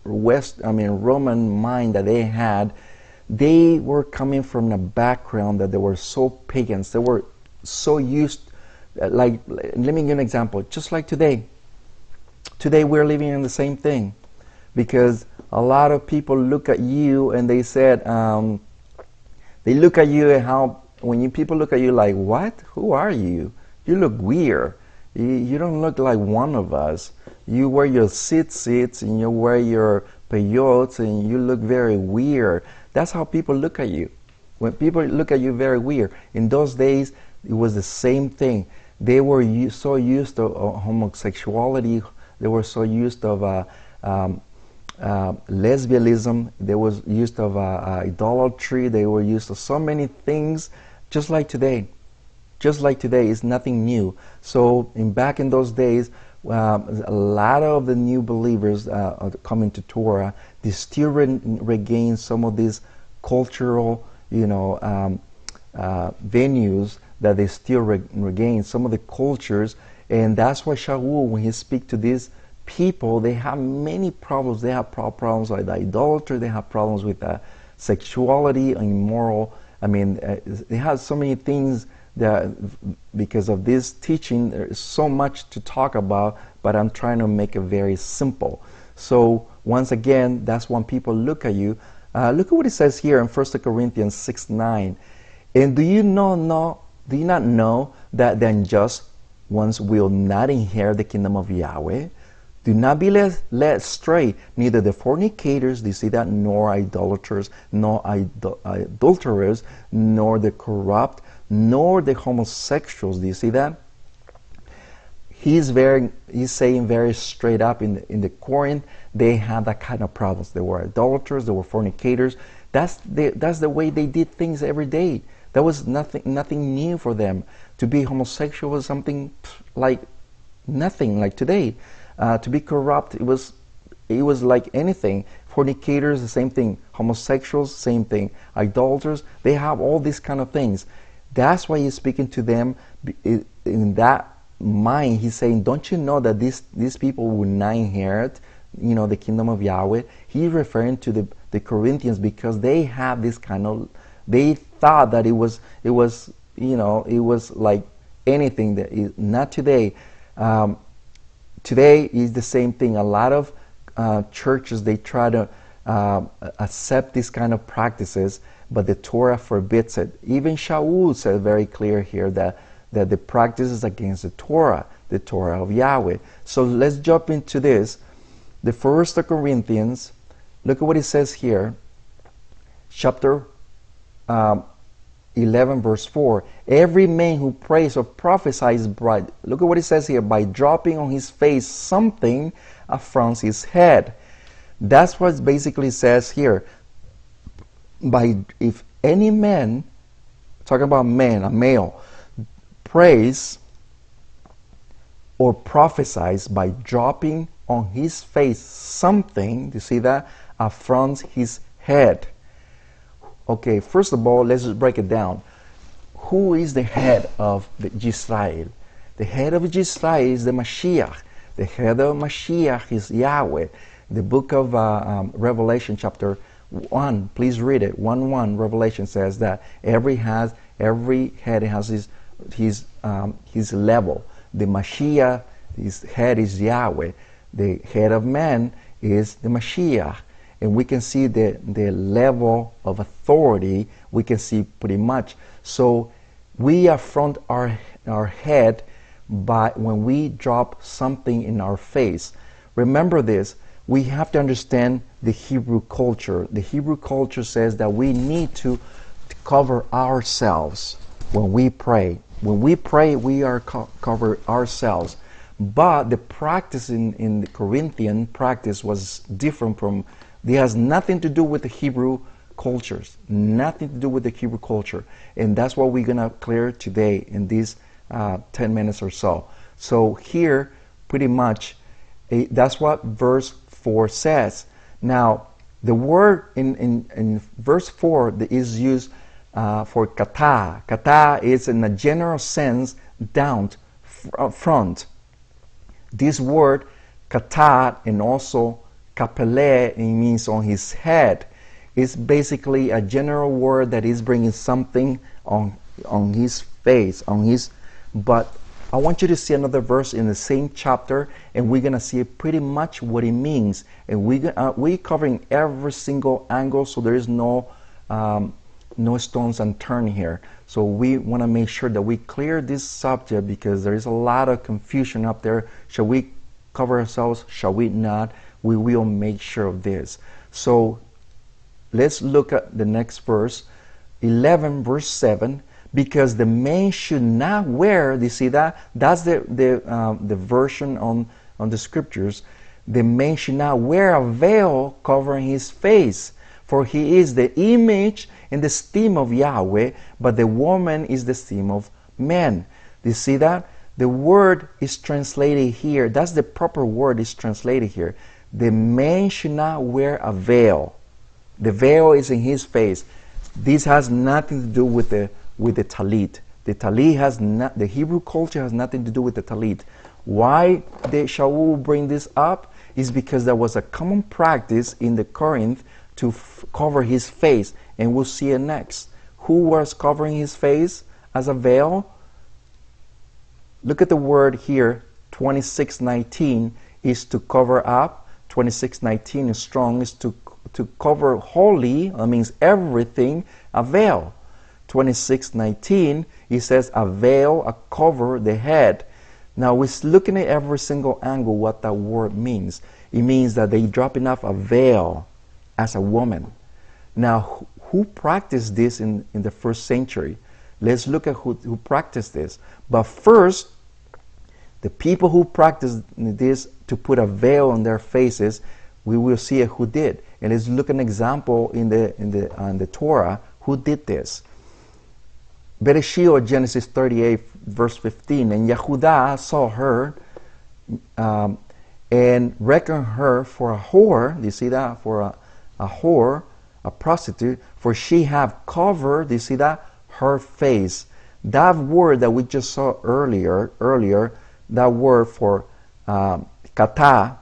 Roman mind that they had, they were coming from a background that they were so pagans. They were so used, like, let me give you an example. Just like today. Today we're living in the same thing, because a lot of people look at you and they said, they look at you and people look at you like, what? Who are you? You look weird. You don't look like one of us. You wear your tzitzits and you wear your peyotes and you look very weird. That's how people look at you. When people look at you very weird. In those days, it was the same thing. They were so used to homosexuality. They were so used of lesbianism. They was used of idolatry. They were used to so many things, just like today. Just like today, it's nothing new. So back in those days, a lot of the new believers coming to Torah, they still regain some of these cultural, venues that they still regain, some of the cultures. And that's why Shaul, when he speaks to these people, they have many problems. They have problems with idolatry. They have problems with sexuality and immoral. I mean, they have so many things that, because of this teaching, there's so much to talk about, but I'm trying to make it very simple. So once again, that's when people look at you. Look at what it says here in 1 Corinthians 6:9. And do you not know that the unjust ones will not inherit the kingdom of Yahweh? Do not be led astray, neither the fornicators, do you see that, nor idolaters, nor adulterers, nor the corrupt, nor the homosexuals. Do you see that? He's saying very straight up in the Corinth, they had that kind of problems. They were idolaters, they were fornicators. That's the way they did things every day. That was nothing new for them. To be homosexual was something like nothing like today. To be corrupt, it was like anything. Fornicators, the same thing. Homosexuals, same thing. Idolaters, they have all these kind of things. That's why he's speaking to them in that mind. He's saying, don't you know that these people will not inherit, the kingdom of Yahweh? He's referring to the Corinthians, because they have this kind of, they thought that it was like anything that is not today. Today is the same thing. A lot of churches, they try to accept these kind of practices, but the Torah forbids it. Even Shaul said very clear here that the practice is against the Torah of Yahweh. So let's jump into this. The 1 Corinthians, look at what it says here, chapter 11 verse 4. Every man who prays or prophesies, look at what it says here, by dropping on his face something affronts his head. That's what it basically says here. If any man, talking about man, a male, prays or prophesies by dropping on his face something, you see that, affronts his head. Okay, first of all, let's just break it down. Who is the head of the Yisra'il? The head of Yisra'il is the Mashiach. The head of Mashiach is Yahweh. The book of Revelation chapter 1, please read it. 1:1, Revelation says that every head has his level. The Mashiach, his head is Yahweh. The head of man is the Mashiach. And we can see the level of authority, we can see pretty much. So we affront our head when we drop something in our face. Remember this, we have to understand the Hebrew culture. The Hebrew culture says that we need to cover ourselves when we pray. When we pray, we are cover ourselves. But the practice in the Corinthian practice was different from, it has nothing to do with the Hebrew cultures. Nothing to do with the Hebrew culture. And that's what we're going to clear today in these 10 minutes or so. So here, pretty much, that's what verse 4 says. Now, the word in verse 4 is used for kata. Kata is in a general sense down, front. This word kata and also kapele, it means on his head. It's basically a general word that is bringing something on his face, but I want you to see another verse in the same chapter, and we're going to see pretty much what it means. And we're covering every single angle, so there is no stones unturned here. So we want to make sure that we clear this subject, because there is a lot of confusion up there. Shall we cover ourselves? Shall we not? We will make sure of this. So let's look at the next verse 11 verse 7, because the man should not wear, you see that? That's the version on the scriptures. The man should not wear a veil covering his face, for he is the image and the esteem of Yahweh, but the woman is the esteem of man. Do you see that? The word is translated here. That's the proper word is translated here. The man should not wear a veil. The veil is in his face. This has nothing to do with the Tallit. The Tallit has not. The Hebrew culture has nothing to do with the Tallit. Why did Shaul bring this up? Is because there was a common practice in the Corinth to cover his face, and we'll see it next. Who was covering his face as a veil? Look at the word here. 26:19 is to cover up. 26:19 is strong, is to cover wholly. That means everything, a veil. 26:19, he says a veil, a cover the head. Now we're looking at every single angle what that word means. It means that they dropping off a veil as a woman. Now who practiced this in the first century? Let's look at who practiced this. But first, the people who practiced this to put a veil on their faces, we will see who did. And let's look at an example in the Torah who did this. Bereshit, or Genesis 38, verse 15. And Yehudah saw her and reckoned her for a whore. Do you see that? For a whore, a prostitute. For she have covered, do you see that? Her face. That word that we just saw earlier, that word for kata,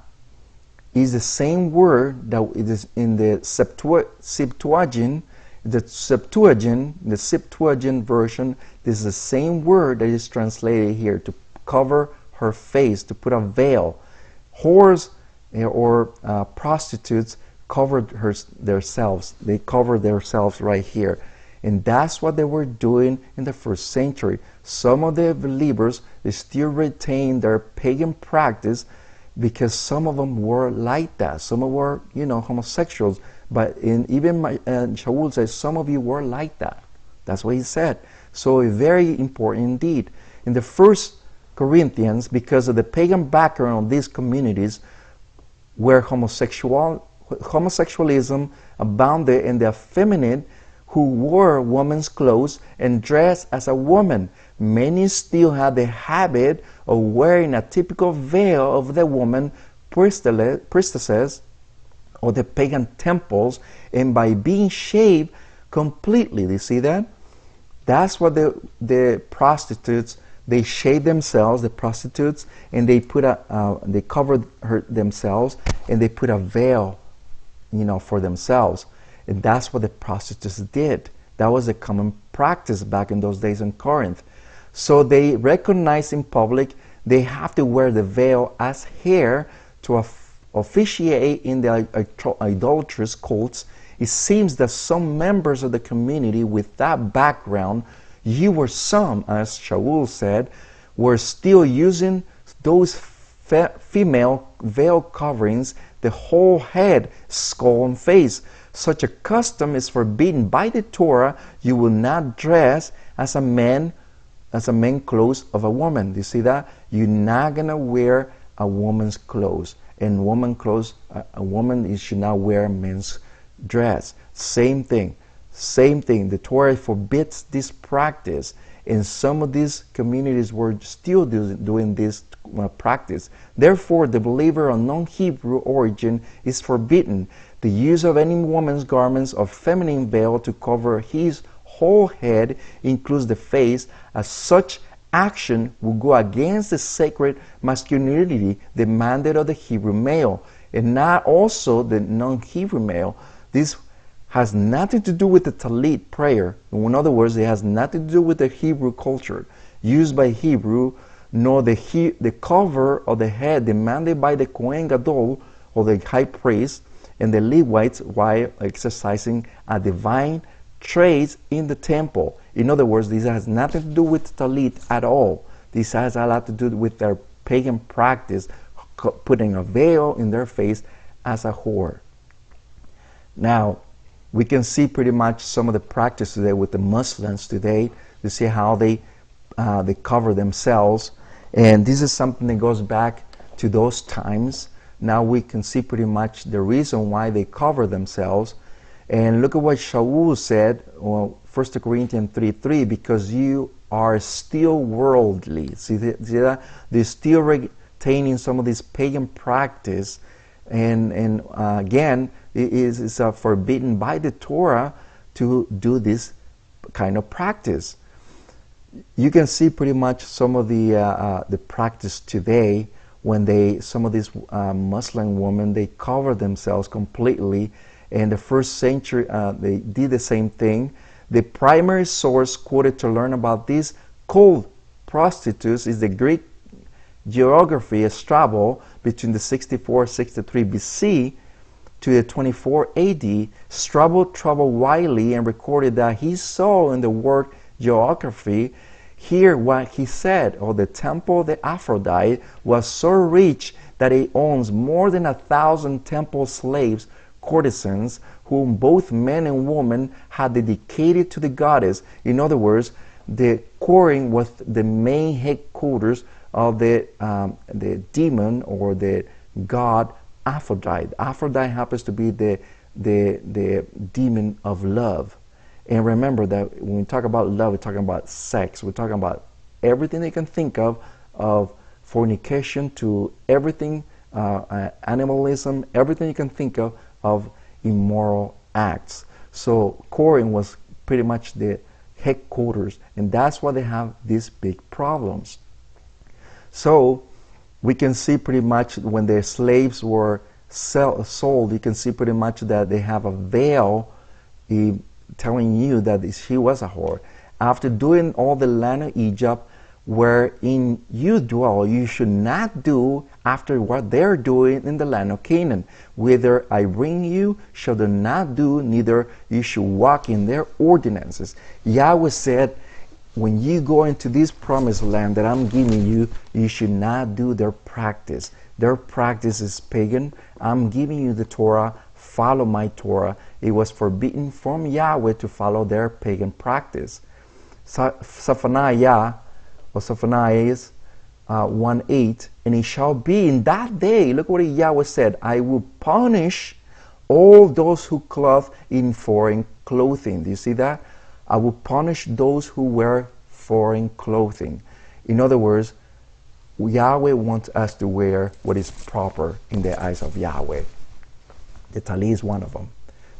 is the same word that it is in the Septuagint. The Septuagint version, this is the same word that is translated here, to cover her face, to put a veil. Whores or prostitutes covered themselves. They covered themselves right here. And that's what they were doing in the first century. Some of the believers, they still retain their pagan practice, because some of them were like that. Some were, homosexuals. But even Shaul says, some of you were like that. That's what he said. So very important indeed. In the first Corinthians, because of the pagan background of these communities, where homosexualism abounded, and the effeminate who wore women's clothes and dressed as a woman, many still had the habit of wearing a typical veil of the woman priestesses or the pagan temples, and by being shaved completely. Do you see that? That's what the prostitutes, they shave themselves, the prostitutes, and they put they covered themselves, and they put a veil, for themselves. And that's what the prostitutes did. That was a common practice back in those days in Corinth. So they recognized in public they have to wear the veil as hair to officiate in the idolatrous cults. It seems that some members of the community with that background, some, as Shaul said, were still using those female veil coverings, the whole head, skull, and face. Such a custom is forbidden by the Torah. You will not dress as a man clothes of a woman. Do you see that? You're not gonna wear a woman's clothes. And woman clothes, a woman should not wear men's dress. Same thing. The Torah forbids this practice, and some of these communities were still doing this practice. Therefore, the believer of non-Hebrew origin is forbidden the use of any woman's garments or feminine veil to cover his whole head, includes the face, as such action will go against the sacred masculinity demanded of the Hebrew male, and not also the non-Hebrew male. This has nothing to do with the Tallit prayer. In other words, it has nothing to do with the Hebrew culture used by Hebrew, nor the cover of the head demanded by the Kohen Gadol, or the high priest, and the Levites while exercising a divine trade in the temple. In other words, this has nothing to do with Tallit at all. This has a lot to do with their pagan practice, putting a veil in their face as a whore. Now, We can see pretty much some of the practice today with the Muslims today. You see how they cover themselves, and this is something that goes back to those times. Now we can see pretty much the reason why they cover themselves. And look at what Shaul said, well, 1 Corinthians 3:3, because you are still worldly. See that? They're still retaining some of this pagan practice, and again, it is forbidden by the Torah to do this kind of practice. You can see pretty much some of the practice today when some of these Muslim women, they cover themselves completely. In the first century, they did the same thing. The primary source quoted to learn about these cult prostitutes is the Greek geography Strabo between the 64-63 BC to the 24 AD. Strabo traveled widely and recorded that he saw in the word geography here what he said, the temple of the Aphrodite was so rich that it owns more than 1,000 temple slaves, courtesans, whom both men and women had dedicated to the goddess. In other words, the Corinth was the main headquarters of the demon or the god Aphrodite. Aphrodite happens to be the demon of love. And remember that when we talk about love, we're talking about sex. We're talking about everything you can think of fornication to everything, animalism, everything you can think of immoral acts. So Corinth was pretty much the headquarters, and that's why they have these big problems. So we can see pretty much when their slaves were sold, you can see pretty much that they have a veil telling you that she was a whore. After doing all the land of Egypt, wherein you dwell, you should not do after what they're doing in the land of Canaan. Whither I bring you, shall do not do, neither you should walk in their ordinances. Yahweh said, when you go into this promised land that I'm giving you, you should not do their practice. Their practice is pagan. I'm giving you the Torah. Follow my Torah. It was forbidden from Yahweh to follow their pagan practice. Zephaniah 1:8, and it shall be in that day, look what Yahweh said, I will punish all those who clothe in foreign clothing. Do you see that? I will punish those who wear foreign clothing. In other words, Yahweh wants us to wear what is proper in the eyes of Yahweh. The talit is one of them.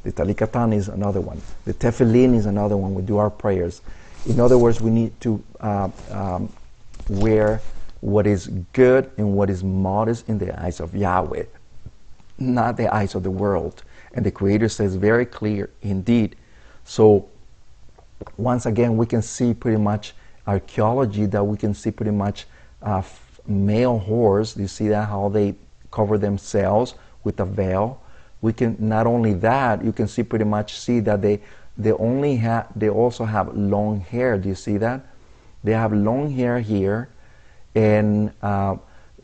The talit katan is another one. The tefillin is another one. We do our prayers. In other words, we need to wear what is good and what is modest in the eyes of Yahweh, not the eyes of the world. And the Creator says very clear indeed. So once again, we can see pretty much archaeology that we can see pretty much male whores. You see that how they cover themselves with a veil. We can not only that, you can see pretty much see that they also have long hair. Do you see that? They have long hair here, and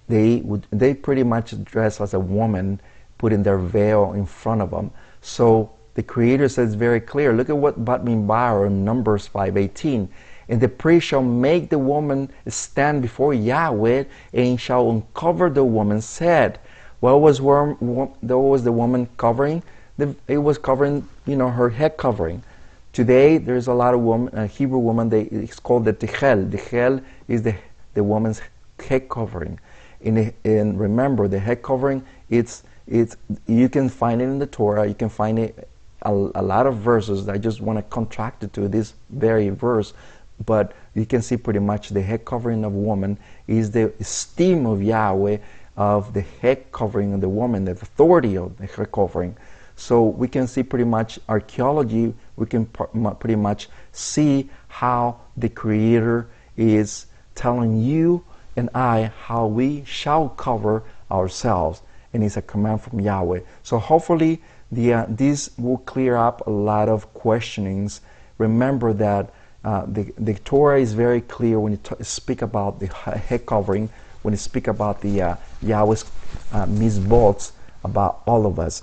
they pretty much dress as a woman, putting their veil in front of them. So the Creator says very clear. Look at what Bat Mimbar in Numbers 5:18. And the priest shall make the woman stand before Yahweh, and shall uncover the woman's head. What was the woman covering? It was covering, her head covering. Today, there's a lot of women, Hebrew women. It's called the tichel. The tichel is the woman's head covering. And remember, the head covering. It's you can find it in the Torah. You can find it a lot of verses. I just want to contract it to this very verse. But you can see pretty much the head covering of a woman is the esteem of Yahweh, of the head covering of the woman, the authority of the head covering. So we can see pretty much archaeology, we can pretty much see how the Creator is telling you and I how we shall cover ourselves. And it's a command from Yahweh. So hopefully this will clear up a lot of questionings. Remember that the Torah is very clear when you speak about the head covering, when you speak about the Yahweh's mizbots, about all of us.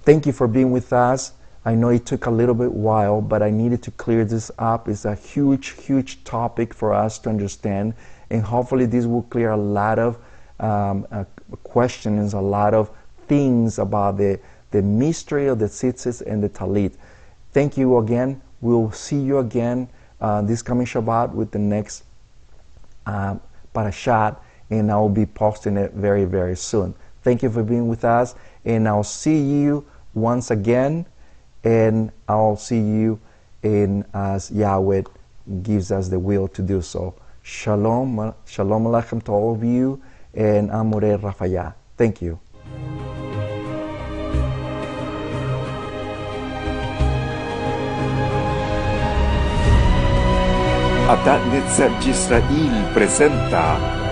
Thank you for being with us. I know it took a little bit while, but I needed to clear this up. It's a huge topic for us to understand, and hopefully this will clear a lot of questions, a lot of things about the mystery of the tzitzit and the talit. Thank you again. We'll see you again this coming Shabbat with the next parashat, and I'll be posting it very soon. Thank you for being with us, and I'll see you once again, and I'll see you as Yahweh gives us the will to do so. Shalom, shalom aleichem to all of you, and I'm Moreh Rapha'Yah. Thank you. Adat Netzer Yisra'il presenta